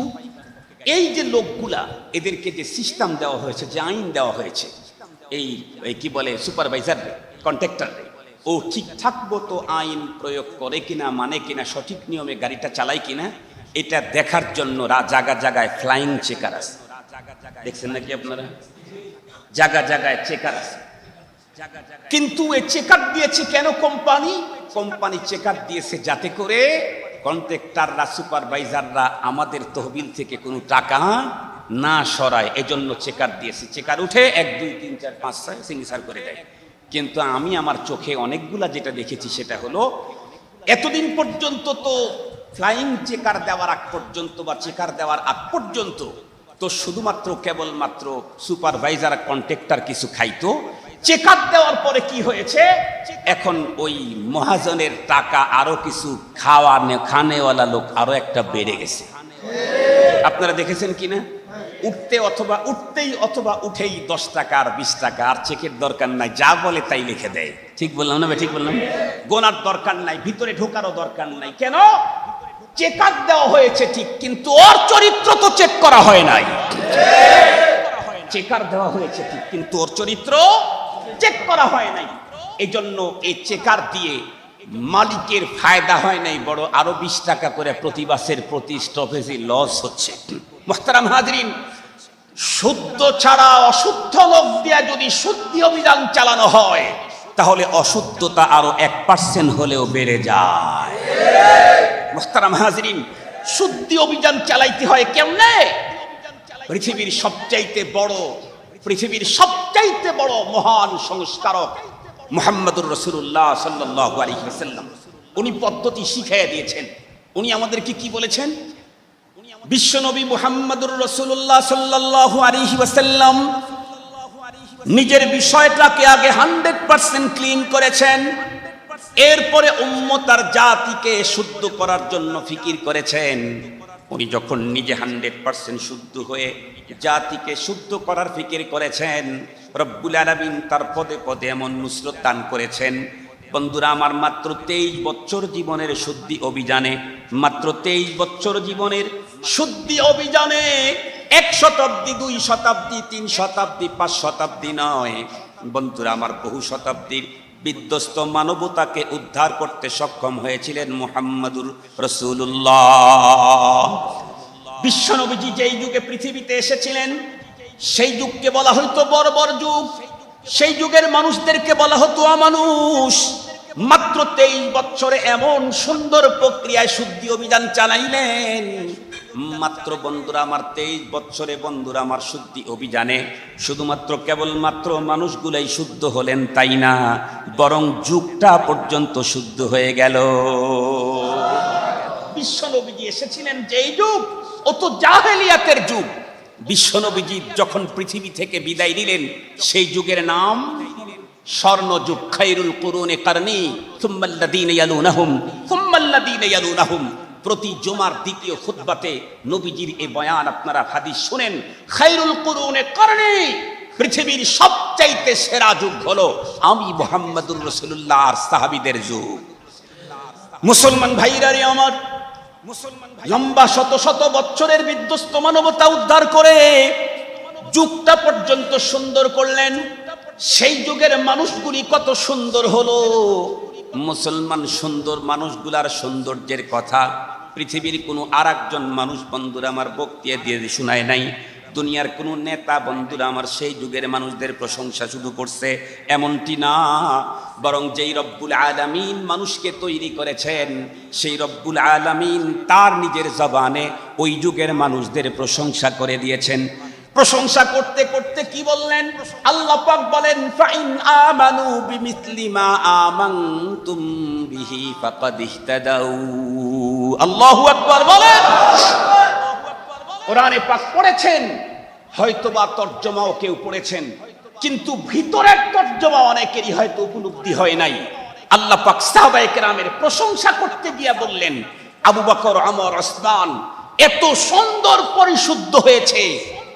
এই যে লোকগুলা, এদেরকে যে সিস্টেম দেওয়া হয়েছে, যে আইন দেওয়া হয়েছে, এই কি বলে সুপারভাইজার, কন্ট্রাক্টর, ও ঠিকঠাক মতো আইন প্রয়োগ করে কিনা, মানে কিনা, সঠিক নিয়মে গাড়িটা চালায় কিনা, এটা দেখার জন্য জায়গা জায়গায় ফ্লাইং চেকার আছে। দেখছেন নাকি আপনারা? জায়গা জায়গায় চেকার আছে। কিন্তু এই চেকার দিয়েছে কেন কোম্পানি চেকার দিয়েছে যাতে করে কন্ট্রাক্টররা, সুপারভাইজাররা আমাদের তহবিল থেকে কোনো টাকা না সরায়, এজন্য চেকার দিয়েছে। চেকার উঠে 1 2 3 4 5 6 সিগনেচার করে দেয়। কিন্তু আমি আমার চোখে অনেকগুলা যেটা দেখেছি, সেটা হলো এতদিন পর্যন্ত তো ফ্লাইং চেকার দেওয়ার আগ পর্যন্ত, বা চেকার দেওয়ার আগ পর্যন্ত তো শুধুমাত্র কেবলমাত্র সুপারভাইজার, কন্ট্রাক্টর কিছু খাইতো। চেকার দেওয়ার পরে কি হয়েছে, এখন ওই মহাজনের টাকা আরো কিছু খানেওয়ালা লোক আরো একটা বেড়ে গেছে। আপনারা দেখেছেন কিনা? উঠতেই অথবা উঠেই 10 টাকা আর 20 টাকা, আর চেকের দরকার নাই, যা বলে তাই লিখে দেয়। ঠিক বললাম না? ঠিক বললাম? গোনার দরকার নাই, ভিতরে ঢোকারও দরকার নাই। কেন? চেকার দেওয়া হয়েছে ঠিক, কিন্তু ওর চরিত্র তো চেক করা হয় নাই। চেকার দেওয়া হয়েছে ঠিক, কিন্তু ওর চরিত্র চেক করা হয় নাই। এই জন্য এই চেকার দিয়ে মালিকের ফায়দা হয় নাই, বড় আরো 20 টাকা করে প্রতি বাসের প্রতি স্টপেজে লস হচ্ছে। মুহতারাম হাজরিন, শুদ্ধ ছাড়া অশুদ্ধ লোক দিয়ে যদি শুদ্ধি অভিযান চালানো হয়, তাহলে অশুদ্ধতা আরো 1% হলেও বেড়ে যায়। মুহতারাম হাজরিন, শুদ্ধি অভিযান চালাইতে হয় কেমনে? পৃথিবীর সবচাইতে বড় মহান সংস্কারক মুহাম্মদুর রাসূলুল্লাহ সাল্লাল্লাহু আলাইহি ওয়াসাল্লাম, উনি পদ্ধতি শিখিয়ে দিয়েছেন। উনি আমাদেরকে কি বলেছেন? বিশ্বনবী মুহাম্মদুর রাসূলুল্লাহ সাল্লাল্লাহু আলাইহি ওয়াসাল্লাম নিজের বিষয়টাকে আগে 100% ক্লিন করেছেন, এরপরে উম্মত আর জাতিকে শুদ্ধ করার জন্য ফিকির করেছেন। উনি যখন নিজে 100% শুদ্ধ হয়ে জাতিকে শুদ্ধ করার ফিকির করেছেন। রব্বুল আলামিন তার পদে পদে এমন নুসরত দান করেছেন। বন্ধুরা আমার, মাত্র 23 বছর জীবনের শুদ্ধি অভিযানে, মাত্র 23 বছর জীবনের শুদ্ধি অভিযানে 1 শতাব্দী, 2 শতাব্দী, 3 শতাব্দী, 5 শতাব্দী নয় বন্ধুরা আমার, বহু শতাব্দীর বিধ্বস্ত মানবতাকে উদ্ধার করতে সক্ষম হয়েছিলেন মুহাম্মাদুর রাসূলুল্লাহ। বিশ্বনবীজি যেই যুগে পৃথিবীতে এসেছিলেন সেই যুগকে বলা হতো বর্বর যুগ, সেই যুগের মানুষদেরকে বলা হতো অমানুষ। মাত্র 23 বছরে এমন সুন্দর প্রক্রিয়ায় শুদ্ধি অভিযান চালাইলেন। মাত্র বন্ধুরা আমার 23 বছরে বন্ধুরা আমার শুদ্ধি অভিযানে শুধুমাত্র কেবলমাত্র মানুষগুলাই শুদ্ধ হলেন তাই না, বরং যুগটা পর্যন্ত শুদ্ধ হয়ে গেল। বিশ্বনবীজি এসেছিলেন যেই যুগ, ও তো জাহেলিয়াতের যুগ। বিশ্বনবীজি যখন পৃথিবী থেকে বিদায় নিলেন সেই যুগের নাম স্বর্ণযুগ। খায়রুল কুরুনে কারনি সুম্মাল্লাযীনা ইয়ালুনাহুম সুম্মাল্লাযীনা ইয়ালুনাহুম। প্রতি জুমার দ্বিতীয় খুতবাতে নবীজির এই বয়ান আপনারা হাদিস শুনেন। খায়রুল কুরুনে কারনি, পৃথিবীর সবচাইতে সেরা যুগ হলো আমি মুহাম্মদুর রাসূলুল্লাহর সাহাবীদের যুগ। মুসলমান ভাইরা রে আমার, লম্বা শত শত বছরের বিধ্বস্ত মানবতা উদ্ধার করে যুগটা পর্যন্ত সুন্দর করলেন। সেই যুগের মানুষগুলি কত সুন্দর হলো। মুসলমান সুন্দর মানুষগুলার সৌন্দর্যের কথা পৃথিবীর কোনো আরেকজন মানুষ বন্ধুরা আমার বক্তৃতা দিয়ে শোনায় নাই। দুনিয়ার কোনো নেতা বন্ধুরা আমার সেই যুগের মানুষদের প্রশংসা শুধু করছে এমনটি না, বরং যেই রব্বুল আলামিন মানুষকে তৈরি করেছেন সেই রব্বুল আলামিন তার নিজের জবানে ওই যুগের মানুষদের প্রশংসা করে দিয়েছেন। প্রশংসা করতে করতে কি বললেন? আল্লাহ পাক বলেন, ফাইন আমানু বিমিসলি মা আমানতুম বিহি ফাকাদ ইহতাদাউ। আল্লাহু আকবার বলেন। কোরআনে পাক পড়েছেন, হয়তোবা তরজমাও কেউ পড়েছেন, কিন্তু ভিতরের তরজমা অনেকেরই হয়তো উপলব্ধি হয় নাই। আল্লাহ পাক সাহাবায়ে কেরামের প্রশংসা করতে গিয়ে বললেন, আবু বকর, ওমর, ওসমান এত সুন্দর পরিশুদ্ধ হয়েছে।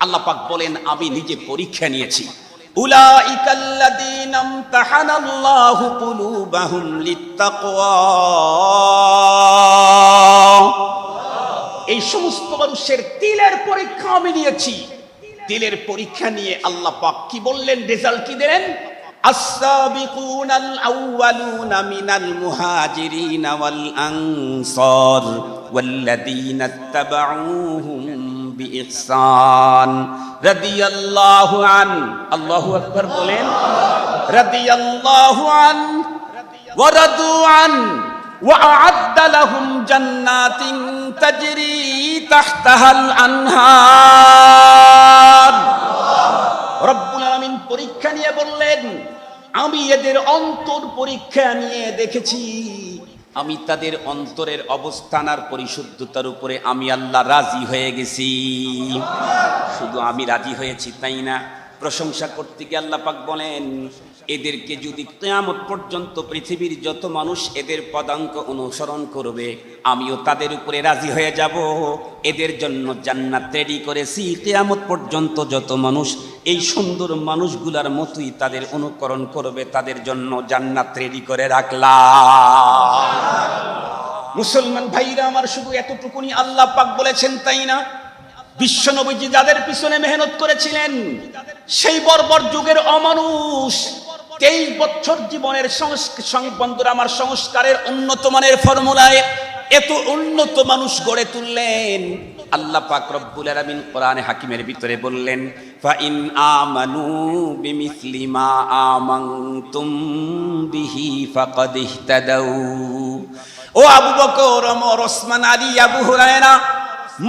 আল্লাহ পাক বলেন, আমি নিজে পরীক্ষা নিয়েছি। উলাইকাল্লাযীনা ইমতাহানাল্লাহু কুলুবাহুম লিত্তাকওয়া। এই সমস্ত মানুষের দিলের পরীক্ষা আমি নিয়েছি। দিলের পরীক্ষা নিয়ে আল্লাহ পাক কি বললেন, রেজাল্ট কি দিলেন? আস-সাবিকুনাল আউয়ালুনা মিনাল মুহাজিরিনা ওয়াল আনসার ওয়াল্লাযীনা ইত্তাবাউহুম বিইহসান রাদিয়াল্লাহু আন। আল্লাহু আকবার বলেন। রাদিয়াল্লাহু আন ওয়া রাদু আন وأعد لهم جنات تجري تحتها الأنهار। রব্বুল আলামিন পরীক্ষা নিয়ে বললেন, আমি এদের অন্তর পরীক্ষা নিয়ে দেখেছি, আমি তাদের অন্তরের অবস্থান আর পরিশুদ্ধতার উপরে আমি আল্লাহ রাজি হয়ে গেছি। শুধু আমি রাজি হয়েছি তাই না, প্রশংসা করতে গিয়ে আল্লাহ পাক বলেন, এদেরকে যদি কিয়ামত পর্যন্ত পৃথিবীর যত মানুষ এদের পদাঙ্ক অনুসরণ করবে আমিও তাদের উপরে রাজি হয়ে যাব। এদের জন্য জান্নাত রেডি করেছি। কিয়ামত পর্যন্ত যত মানুষ এই সুন্দর মানুষগুলার মতোই তাদের অনুকরণ করবে তাদের জন্য জান্নাত রেডি করে রাখলাম। মুসলমান ভাইরা আমার, শুধু এতটুকুনি আল্লাহ পাক বলেছেন তাই না, বিশ্বনবীজি যাদের পিছনে মেহনত করেছিলেন সেই বর্বর যুগের অমানুষ 23 বছর জীবনের বন্ধুরা আমার সংস্কারের উন্নত মানের ফর্মুলায় এত উন্নত মানুষ গড়ে তুললেন। আল্লাহ পাক রব্বুল আলামিন কোরআনে হাকিমের ভিতরে বললেন, ফাইন আমানু বিমিসলি মা আমানতুম বিহি ফাকাদ ইহতাদাউ। ও আবু বকর, ওমর, ওসমান, আলী, আবু হুরায়রা,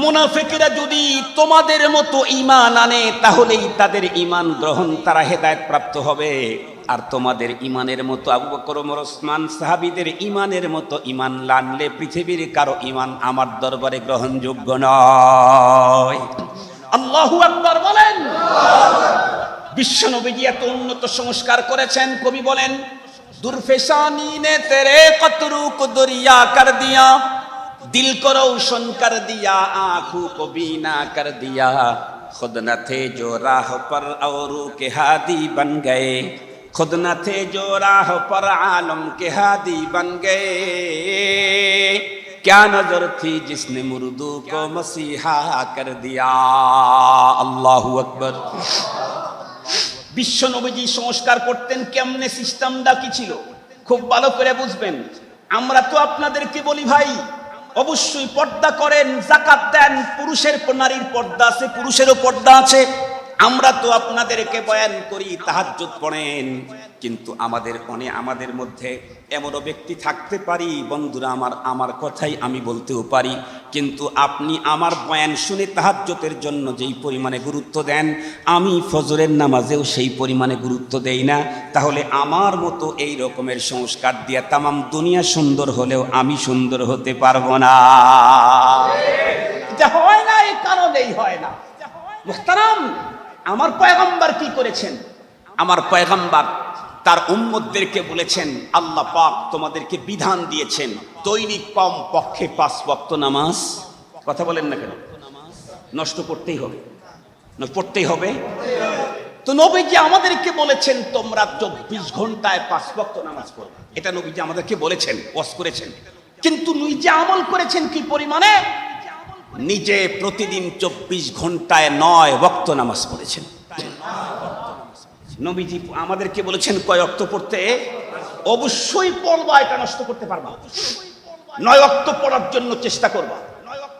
মুনাফিকরা যদি তোমাদের মতো ঈমান আনে তাহলেই তাদের ঈমান গ্রহণ, তারা হেদায়েত প্রাপ্ত হবে। আর তোমাদের ঈমানের মতো আবু বকর, ওমর, ওসমান সাহাবীদের ঈমানের মতো ঈমান আনলে পৃথিবীর কারো ঈমান আমার দরবারে গ্রহণযোগ্য নয়। আল্লাহু আকবার বলেন। বিশ্বনবীজি এত উন্নত সংস্কার করেছেন, কবি বলেন, দুরফেশানি নে তেরে কতরু কো দরিয়া কর দিয়া, दिल को रोशन कर दिया, आंखों को बीना कर दिया, खुद न थे जो राह पर औरों के हादी बन गए, खुद न थे जो राह पर आलम के हादी बन गए, क्या नजर थी जिसने मुर्दू को मसीहा कर दिया। আল্লাহু আকবার। বিশ্ব নবীজি সংস্কার করতেন কেমনে, সিস্টেমটা কি ছিল খুব ভালো করে বুঝবেন। আমরা তো আপনাদেরকে বলি ভাই অবশ্যই পর্দা করেন, যাকাত দেন, পুরুষের নারীর পর্দা আছে, পুরুষেরও পর্দা আছে। আমরা তো আপনাদেরকে বয়ান করি তাহাজ্জুদ পড়েন, কিন্তু আমাদের মধ্যে এমনও ব্যক্তি থাকতে পারি, বন্ধুরা আমার কথাই আমি বলতেও পারি, কিন্তু আপনি আমার বয়ান শুনে তাহাজ্জুদের জন্য যেই পরিমাণে গুরুত্ব দেন, আমি ফজরের নামাজেও সেই পরিমাণে গুরুত্ব দেই না। তাহলে আমার মতো এই রকমের সংস্কার দিয়ে তামাম দুনিয়া সুন্দর হলেও আমি সুন্দর হতে পারবো না। এটা হয় না, এই কারণেই হয় না। মুহতারাম, আমার পয়গম্বর কি করেছেন? আমার পয়গম্বর তার উম্মতদেরকে বলেছেন, আল্লাহ পাক তোমাদেরকে বিধান দিয়েছেন দৈনিক কম পক্ষে 5 ওয়াক্ত নামাজ, কথা বলেন না কেন, নষ্ট করতেই হবে, পড়তেই হবে। তো নবীজি আমাদেরকে বলেছেন তোমরা 24 ঘন্টায় 5 ওয়াক্ত নামাজ পড়ো, এটা নবীজি আমাদেরকে বলেছেন, ওয়াজ করেছেন। কিন্তু নিজে আমল করেছেন কি পরিমাণে? নিজে প্রতিদিন 24 ঘন্টায় 9 ওয়াক্ত নামাজ পড়েছেন। নবীজি আমাদেরকে বলেছেন কয় ওয়াক্ত পড়তে? অবশ্যই পড়বা, এটা নষ্ট করতে পারবা। 9 ওয়াক্ত পড়ার জন্য চেষ্টা করবা,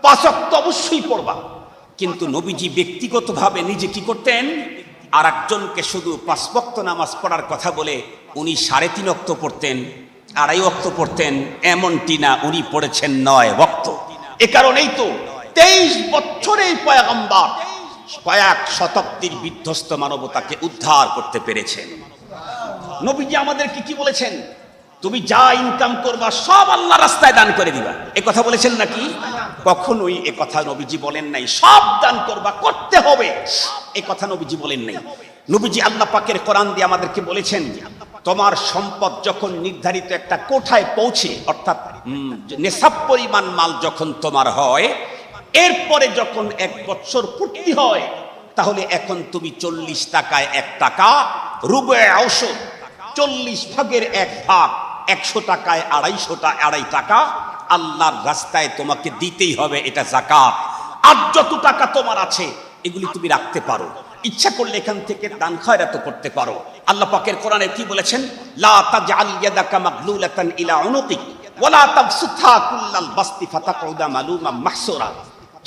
5 ওয়াক্ত অবশ্যই পড়বা। কিন্তু নবীজি ব্যক্তিগতভাবে নিজে কি করতেন? আর একজনকে শুধু 5 ওয়াক্ত নামাজ পড়ার কথা বলে উনি 3.5 ওয়াক্ত পড়তেন, 2.5 ওয়াক্ত পড়তেন, এমনটি না, উনি পড়েছেন 9 ওয়াক্ত। এ কারণেই তো 23 বছরের পয়গম্বর কয়েক শতাব্দীর বিধ্বস্ত মানবতাকে উদ্ধার করতে পেরেছেন। নবীজি আমাদেরকে কি বলেছেন? তুমি যা ইনকাম করবা সব আল্লাহর রাস্তায় দান করে দিবা, এ কথা বলেছেন নাকি? কখনোই এ কথা নবীজি বলেন নাই সব দান করবা, করতে হবে, এ কথা নবীজি বলেন নাই। নবীজি আল্লাহ পাকের কোরআন দিয়ে আমাদেরকে বলেছেন, তোমার সম্পদ যখন নির্ধারিত একটা কোঠায় পৌঁছে, অর্থাৎ নেশাব পরিমাণ মাল যখন তোমার হয়, এরপরে যখন 1 বছর পূর্তি হয়, তাহলে এখন তুমি 40 টাকায় 1 টাকা, রুবে ঔষধ 40 ভাগের 1 ভাগ, 100 টাকায় 2.5 টাকা আল্লাহর রাস্তায় তোমাকে দিতেই হবে, এটা যাকাত। আর যত টাকা তোমার আছে এগুলি তুমি রাখতে পারো, ইচ্ছা করলে এখান থেকে দান খয়রাত করতে পারো। আল্লাহ পাকের কোরআনে কি বলেছেন? লা তাজআল ইয়াদাকা মাগলুলাতান ইলা উনুকিক ওয়ালা তাবসুতহা কুল্লাল বাসতি ফাতাকুদা মালুমান মাহসুরা।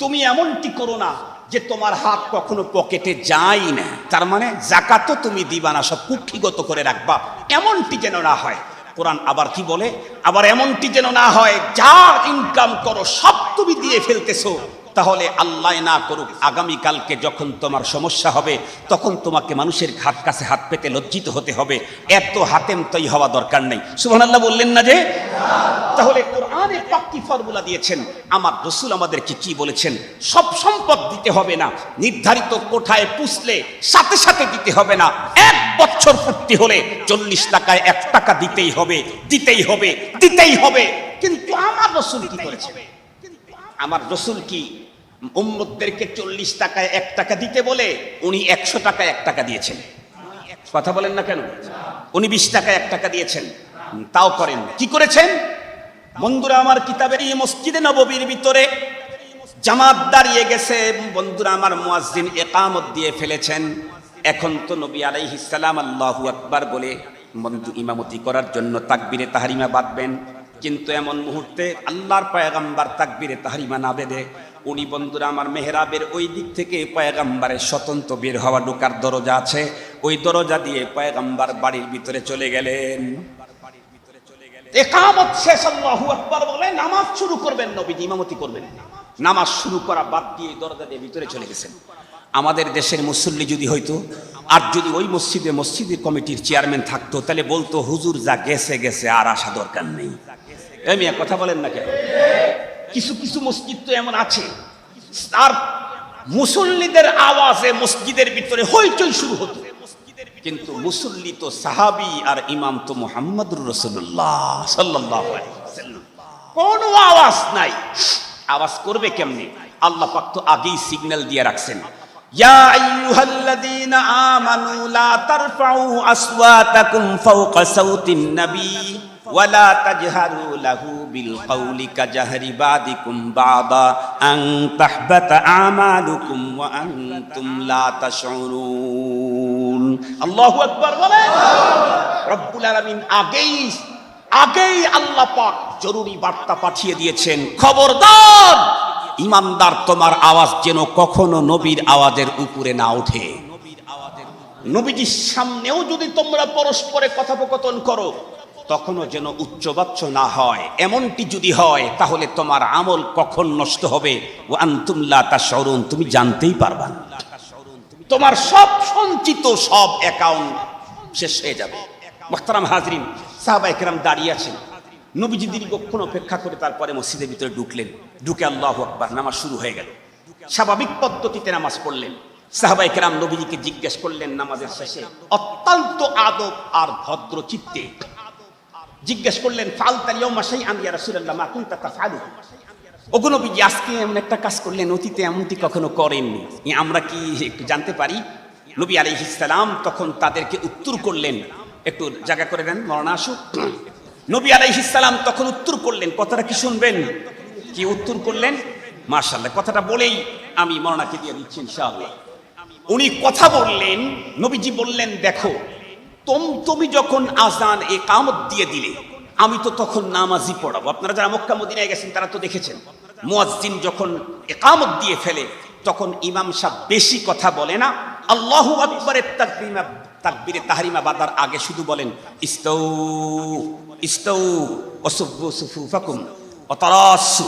তুমি এমনটি করো না যে তোমার হাত কখনো পকেটে যায় না, তার মানে যাকাতও তুমি দিবা না, সব কুক্ষিগত করে রাখবা, এমনটি যেন না হয়। কোরআন আবার কি বলে? আবার এমনটি যেন না হয় যা ইনকাম করো সব তুমি দিয়ে ফেলতেছো, তাহলে আল্লাহ না করুক আগামীকালকে যখন তোমার সমস্যা হবে তখন তোমাকে মানুষের কাছে হাত পেতে লজ্জিত হতে হবে। এত হাতেম তৈ হওয়া দরকার নেই। সুবহানাল্লাহ বললেন না যে? তাহলে কোরআনে পাক কি ফর্মুলা দিয়েছেন, আমার রাসূল আমাদেরকে কি বলেছেন? সব সম্পদ দিতে হবে না, নির্ধারিত কোঠায় পুষলে সাথে সাথে দিতে হবে না, 1 বছর পূর্তি হলে 40 টাকায় 1 টাকা দিতেই হবে, দিতেই হবে, দিতেই হবে। কিন্তু আমার রাসূল কি করেছেন? আমার রাসূল কি উম্মতদেরকে 40 টাকায় 1 টাকা দিতে বলে উনি 100 টাকায় 1 টাকা দিয়েছেন? কথা বলেন না কেন? উনি 20 টাকায় 1 টাকা দিয়েছেন, তাও করেন। কি করেছেন? বন্ধুরা আমার, কিতাবের এই মসজিদে নববীর ভিতরে জামাত দাঁড়িয়ে গেছে, বন্ধুরা আমার মুয়াজ্জিন ইকামত দিয়ে ফেলেছেন। এখন তো নবী আলাইহিস সালাম আল্লাহু আকবার বলে বন্ধু ইমামতি করার জন্য তাকবীরে তাহরিমা বাঁধবেন, কিন্তু এমন মুহূর্তে আল্লাহর পয়গম্বর তাকবীরে তাহরিমা না বেঁধে উনি বন্ধুরা আমার মেহরাবের ওই দিক থেকে পয়গম্বরের স্বতন্ত্র বের হওয়া ঢোকার দরজা আছে, ওই দরজা দিয়ে পয়গম্বর বাড়ির ভিতরে চলে গেলেন। ইকামত শেষ, আল্লাহু আকবার বলে নামাজ শুরু করবেন, নবীজি ইমামতি করবেন। নামাজ শুরু করা বাদ দিয়ে দরজা দিয়ে ভিতরে চলে গেছেন। আমাদের দেশের মুসল্লি যদি হইতো, আর যদি ওই মসজিদের কমিটির চেয়ারম্যান থাকতো, তাহলে বলতো হুজুর যা গেছে গেছে, আর আসা দরকার নেই। এমিয়া কথা বলেন না কেন? কিছু কিছু মসজিদ তো এমন আছে, আর মুসল্লিদের আওয়াজে মসজিদের ভিতরে হইচই শুরু হতো, কিন্তু মুসল্লি তো সাহাবী আর ইমাম তো মুহাম্মদুর রাসূলুল্লাহ সাল্লাল্লাহু আলাইহি ওয়াসাল্লাম, কোনো আওয়াজ নাই। আওয়াজ করবে কেমনে? আল্লাহ পাক তো আগেই সিগন্যাল দিয়ে রাখছেন, ইয়া আইয়ুহাল্লাযীনা আমানু লা তারফাউ আসওয়াতাকুম ফাওকা সাওতিন নবী ওয়া লা তাজহারু লাহু বিল কওলি কাজহরি বাদিকুম বাদা আন তাহবাতা আমালুকুম ওয়া আনতুম লা তাশউরুন। আল্লাহু আকবার বলেন। রব্বুল আলামিন আগেই আল্লাহ পাক জরুরি বার্তা পাঠিয়ে দিয়েছেন, খবরদার ইমানদার তোমার আওয়াজ যেন কখনো নবীর আওয়াজের উপরে না ওঠে। নবীজির সামনেও যদি তোমরা পরস্পরে কথোপকথন করো তখনও যেন উচ্চবাচ্য না হয়। এমনটি যদি হয় তাহলে তোমার আমল কখন নষ্ট হবে ওয়া আনতুম লা তাশউরুন, তুমি জানতেই পারবা না। তোমার সব সঞ্চিত সব অ্যাকাউন্ট শেষ হয়ে যাবে। মুহতারাম হাজরিন, সাহাবায়ে কেরাম দাঁড়িয়ে আছেন। নবীজি দীর্ঘক্ষণ অপেক্ষা করে তারপরে মসজিদের ভিতরে ঢুকলেন। ঢুকে আল্লাহু আকবার, নামাজ শুরু হয়ে গেল। স্বাভাবিক পদ্ধতিতে নামাজ পড়লেন। সাহাবায়ে কেরাম নবীজিকে জিজ্ঞেস করলেন নামাজের শেষে অত্যন্ত আদব আর ভদ্র চিত্তে জিজ্ঞেস করলেন, ফালতাল ইয়াউমা শাইআন ইয়া রাসূলুল্লাহ মা কুনতা তাফআলু। ওগো নবীজি, আজকে এমন একটা কাজ করলেন, অতীতে এমনটি কখনো করেননি, আমরা কি একটু জানতে পারি? নবী আলাইহিস সালাম তখন তাদেরকে উত্তর করলেন, একটু জায়গা করে দেন, মরনা আসুক। নবী আলাইহিস সালাম তখন উত্তর করলেন, কথাটা কি শুনবেন? কি উত্তর করলেন? মাশাআল্লাহ, কথাটা বলেই আমি মরনাকে দিয়ে দিচ্ছি ইনশাআল্লাহ। উনি কথা বললেন, নবীজি বললেন, দেখো তুমি যখন আজান ইকামত দিয়ে দিলে আমি তো তখন নামাজই পড়াবো। আপনারা যারা মক্কা মদিনায় গেছেন তারা তো দেখেছেন, মুয়াজ্জিন যখন ইকামত দিয়ে ফেলে তখন ইমাম সাহেব বেশি কথা বলে না, আল্লাহু আকবারের তাকবীরে তাহরিমা বাদার আগে শুধু বলেন ইস্তাউ ইস্তাউ ওয়াসুফু সুফুফাকুম ওয়াতারাসু।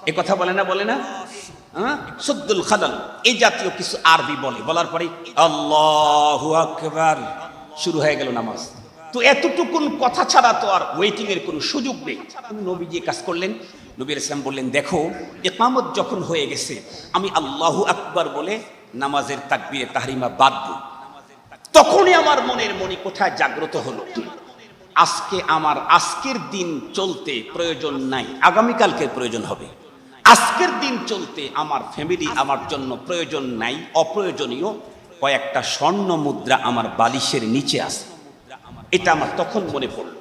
এই কথা বলে না? সুদ্দুল খালাল, এই জাতীয় কিছু আরবি বলার পরে আল্লাহু আকবার, শুরু হয়ে গেল নামাজ। তো এতটুকুন কথা ছাড়া তো আর ওয়েটিং এর কোনো সুযোগ নেই। নবীজি কাজ করলেন। নবী আলাইহিস সালাম বললেন, দেখো ইকামত যখন হয়ে গেছে আমি আল্লাহু আকবার বলে নামাজের তাকবীরে তাহরিমা বাঁধবো। তখনই আমার মনের মনি কোথায় জাগ্রত হলো, আজকের দিন চলতে প্রয়োজন নাই, আগামীকালকে প্রয়োজন হবে। আজকের দিন চলতে আমার ফ্যামিলি আমার জন্য প্রয়োজন নাই, অপ্রয়োজনীয় কয়েকটা স্বর্ণ মুদ্রা আমার বালিশের নিচে আছে। এটা আমার তখন মনে পড়ল।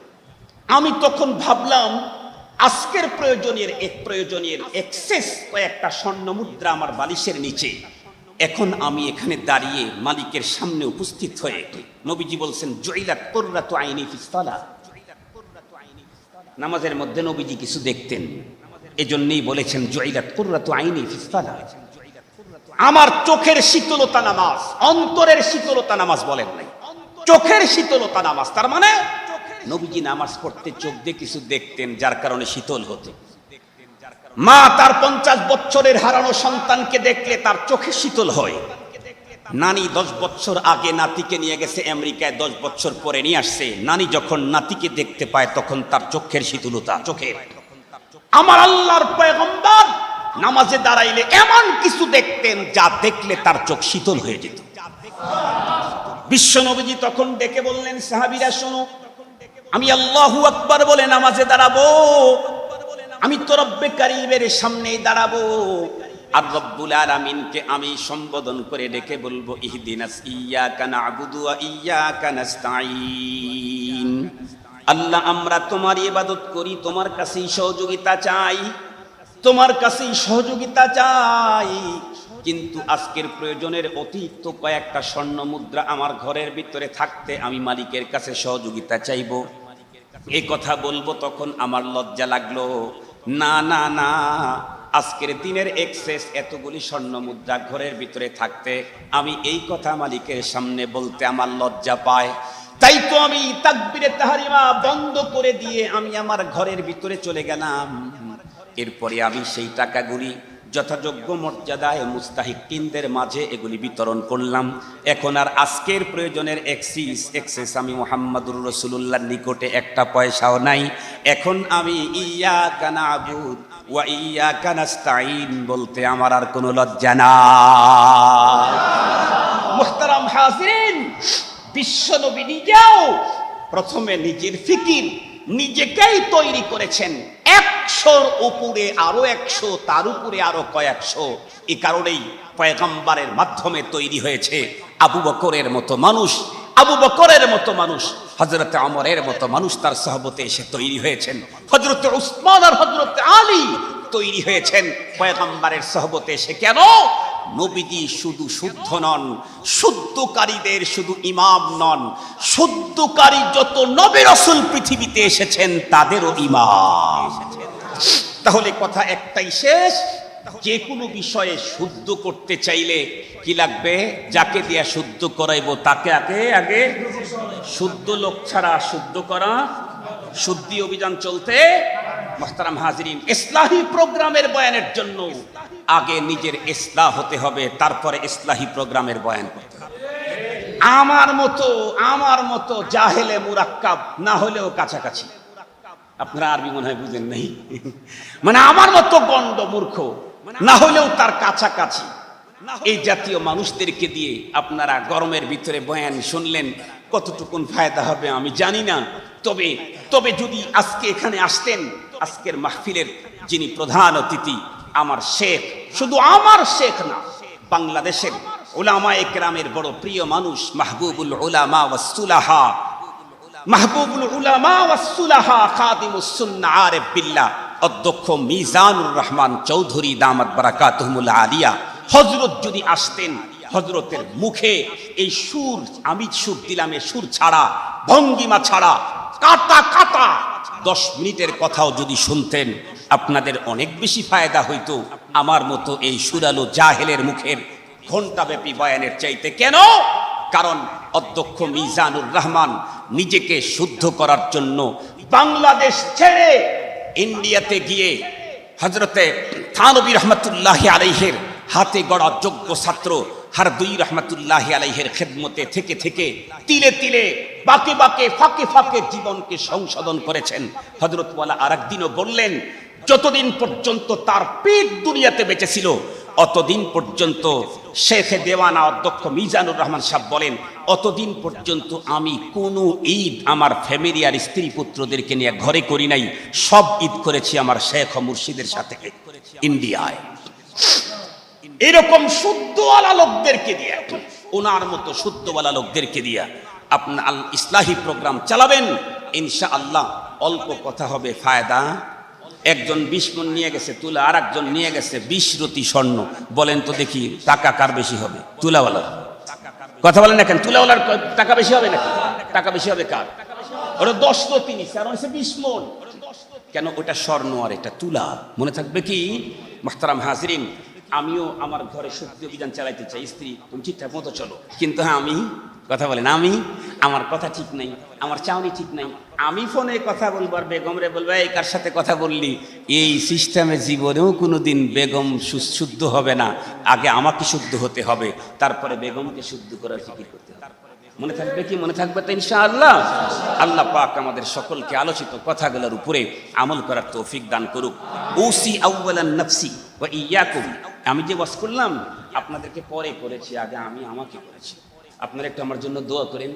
আমি তখন ভাবলাম আজকের প্রয়োজনের এক্সেস কয়েকটা স্বর্ণ মুদ্রা আমার বালিশের নিচে। এখন আমি এখানে দাঁড়িয়ে মালিকের সামনে উপস্থিত হয়ে নবীজি বলছেন জুইলাত কুররাতু আইনি ফিস সালাহ। নামাজের মধ্যে নবীজি কিছু দেখতেন, এজন্যই বলেছেন জুইলাত কুররাতু আইনি ফিস সালাহ। আমার চোখের শীতলতা নামাজ, অন্তরের শীতলতা নামাজ বলেন নাই, চোখের শীতলতা নামাজ। তার মানে নবীজি নামাজ পড়তে চোখ দিয়ে কিছু দেখতেন, যার কারণে শীতল হতো। মা তার 50 বছরের হারানো সন্তানকে দেখলে তার চোখে শীতল হয়। নানি 10 বছর আগে নাতিকে নিয়ে গেছে আমেরিকায়, 10 বছর পরে নিয়ে আসছে। নানি যখন নাতিকে দেখতে পায় তখন তার চোখের শীতলতা চোখের। আমার আল্লাহর পয়গম্বর নামাজে দাঁড়াইলে এমন কিছু দেখতেন যা দেখলে তার চোখ শীতল হয়ে যেত। বিশ্ব নবীজি তখন ডেকে বললেন, সাহাবীরা শোনো, আমি আল্লাহু আকবার বলে নামাজে দাঁড়াবো, আমি তো রব্বে কারীমের সামনেই দাঁড়াবো, আর রব্বুল আলামিনকে আমি সম্বোধন করে ডেকে বলবো ইহদিনাস ইয়্যাকা না'বুদু ওয়া ইয়্যাকা নাস্তাঈন। আল্লাহ, আমরা তোমার ইবাদত করি, তোমার কাছেই সহযোগিতা চাই, তোমার কাছেই সহযোগিতা চাই। কিন্তু আজকের প্রয়োজনের অতিরিক্ত কয়েকটা স্বর্ণ মুদ্রা আমার ঘরের ভিতরে থাকতে আমি মালিকের কাছে সহযোগিতা চাইব। এই কথা বলবো তখন আমার লজ্জা লাগলো। না না না, আজকের দিনের এক্সেস এতগুলি স্বর্ণ মুদ্রা ঘরের ভিতরে থাকতে আমি এই কথা মালিকের সামনে বলতে আমার লজ্জা পায়। তাই তো আমি তাকবীরে তাহরিমা বন্ধ করে দিয়ে আমি আমার ঘরের ভিতরে চলে গেলাম। এরপরে আমি সেই টাকাগুলি যথাযোগ্য মর্যাদায় মুস্তাহিকিনদের মাঝে এগুলি বিতরণ করলাম। এখন আর আজকের প্রয়োজনের এক্সেস আমি মুহাম্মাদুর রাসূলুল্লাহর নিকটে একটা পয়সাও নাই। এখন আমি ইয়্যাকা না'বুদু ওয়া ইয়্যাকা নাস্তাঈন বলতে আমার আর কোনো লজ্জা নাই। মুহতারাম হাজিরিন, বিশ্বনবী নিজেও প্রথমে নিজের ফিকির নিজেকেই তৈরি করেছেন। 100-র উপরে আরো 100, তার উপরে আরো কয়েকশো। এই কারণেই পয়গম্বরের মাধ্যমে তৈরি হয়েছে আবু বকরের মতো মানুষ, আবু বকরের মতো মানুষ, হযরতে ওমরের মতো মানুষ তার সহবতে এসে তৈরি হয়েছেন, হযরতে উসমান আর হযরতে আলী তৈরি হয়েছেন পয়গম্বরের সহবতে এসে। কেন? নবীজি শুধু শুদ্ধ নন, শুদ্ধকারীদের শুধু ইমাম নন, শুদ্ধকারী যত নবী রাসূল পৃথিবীতে এসেছেন তাদেরও ইমাম। তাহলে কথা একটাই শেষ, যে কোনো বিষয়ে শুদ্ধ করতে চাইলে কি লাগবে? যাকে দিয়া শুদ্ধ করাইবো তাকে আগে শুদ্ধ লোক ছাড়া শুদ্ধ করা, শুদ্ধি অভিযান চলতে। মুহতারাম হাজিরিন, ইসলাহি প্রোগ্রামের বয়ানের জন্য আগে নিজের ইসলাহ হতে হবে, তারপরে ইসলাহি প্রোগ্রামের বয়ান করতে হবে। আমার মতো জাহেলে মুরাক্কাব না হলেও কাছাকাছি। আপনারা আরবি মনে হয় বুঝেন নাই, মানে আমার মতো গন্ড মূর্খ না হলেও তার কাছাকাছি। এই জাতীয় মানুষদেরকে দিয়ে আপনারা গরমের ভিতরে বয়ান শুনলেন, কতটুকুন ফায়দা হবে আমি জানি না। তবে যদি আজকে এখানে আসতেন, আজকের মাহফিলের যিনি প্রধান অতিথি আমার শেখ, শুধু আমার শেখ না, বাংলাদেশের উলামায়ে কেরামের বড় প্রিয় মানুষ মাহবুবুল উলামা ওয়াস সুলাহা, মাহবুবুল উলামা ওয়াস সুলাহা খাদিমুস সুন্নাহ আরিফ বিল্লাহ অধ্যক্ষ মিজানুর রহমান চৌধুরী দামাত বারাকাতুহুল আলিয়া হযরত যদি আসতেন, হযরতের মুখে এই সুর, আমি সুর দিলাম, এই সুর ছাড়া, ভঙ্গিমা ছাড়া, কাটা কাটা 10 মিনিটের কথাও যদি শুনতেন আপনাদের অনেক বেশি ফায়দা হইতো আমার মতো এই সুরালো জাহেলের মুখের ঘণ্টাব্যাপী বয়ানের চাইতে। কেন? কারণ অধ্যক্ষ মিজানুর রহমান নিজেকে শুদ্ধ করার জন্য বাংলাদেশ ছেড়ে ইন্ডিয়াতে গিয়ে হযরতে থানবী রহমাতুল্লাহি আলাইহির হাতে গড়া যোগ্য ছাত্র হারদুই রহমাতুল্লাহি আলাইহির খেদমতে থেকে থেকে তিলে তিলে বাকে বাকে ফাঁকে ফাঁকে জীবনকে সংশোধন করেছেন। হযরত ওয়ালা আরেকদিনও বললেন, যতদিন পর্যন্ত তার পেট দুনিয়াতে বেঁচে ছিল অতদিন পর্যন্ত, শেখে দেওয়ানা অধ্যক্ষ মিজানুর রহমান সাহেব বলেন, অতদিন পর্যন্ত আমি কোনো ঈদ আমার ফ্যামিলি আর স্ত্রী পুত্রদেরকে নিয়ে ঘরে করি নাই, সব ঈদ করেছি আমার শেখ ও মুর্শিদের সাথে ইন্ডিয়ায়। এরকম শুদ্ধওয়ালা লোকদেরকে দিয়ে, ওনার মতো শুদ্ধওয়ালা লোকদেরকে দিয়ে আপনার ইসলাহি প্রোগ্রাম চালাবেন, ইনশাআল্লাহ অল্প কথা হবে ফায়দা। একজন 20 মণ নিয়ে গেছে তুলা, আর একজন নিয়ে গেছে 20 রতি স্বর্ণ। বলেন তো দেখি টাকা কার বেশি হবে? তুলাওয়ালার। কথা বলেন না কেন? তুলাওয়ালার টাকা বেশি হবে নাকি? টাকা বেশি হবে কার? ওরা 10 রতি নিচ্ছে আর হচ্ছে 20 মণ। কেন? ওটা স্বর্ণ আর এটা তুলা। মনে থাকবে কি? মুহতারাম হাজিরিন, আমিও আমার ঘরে শক্তি অভিযান চালাইতে চাই, স্ত্রী তুমি ঠিকঠাক মতো চলো, কিন্তু হ্যাঁ আমি, কথা বলেন, আমার কথা ঠিক নাই, আমার চাউনি ঠিক নাই, আমি ফোনে কথা বলবো আর বেগম রে বলবো এই কার সাথে কথা বললি, এই সিস্টেমে জীবনেও কোনোদিন বেগম শুদ্ধ হবে না। আগে আমাকে শুদ্ধ হতে হবে, তারপরে বেগমকে শুদ্ধ করার ফিকির করতে হবে। মনে থাকবে কি? মনে থাকবে তো ইনশাআল্লাহ। আল্লাহ পাক আমাদের সকলকে আলোচিত কথাগুলোর উপরে আমল করার তৌফিক দান করুক। উসি আউওয়ালান নাফসি ওয়া ইয়াকুম, আমি যে ওয়াজ করলাম আপনাদেরকে পরে করেছি, আগে আমি আমাকে করেছি। আপনারা একটু আমার জন্য দোয়া করেন।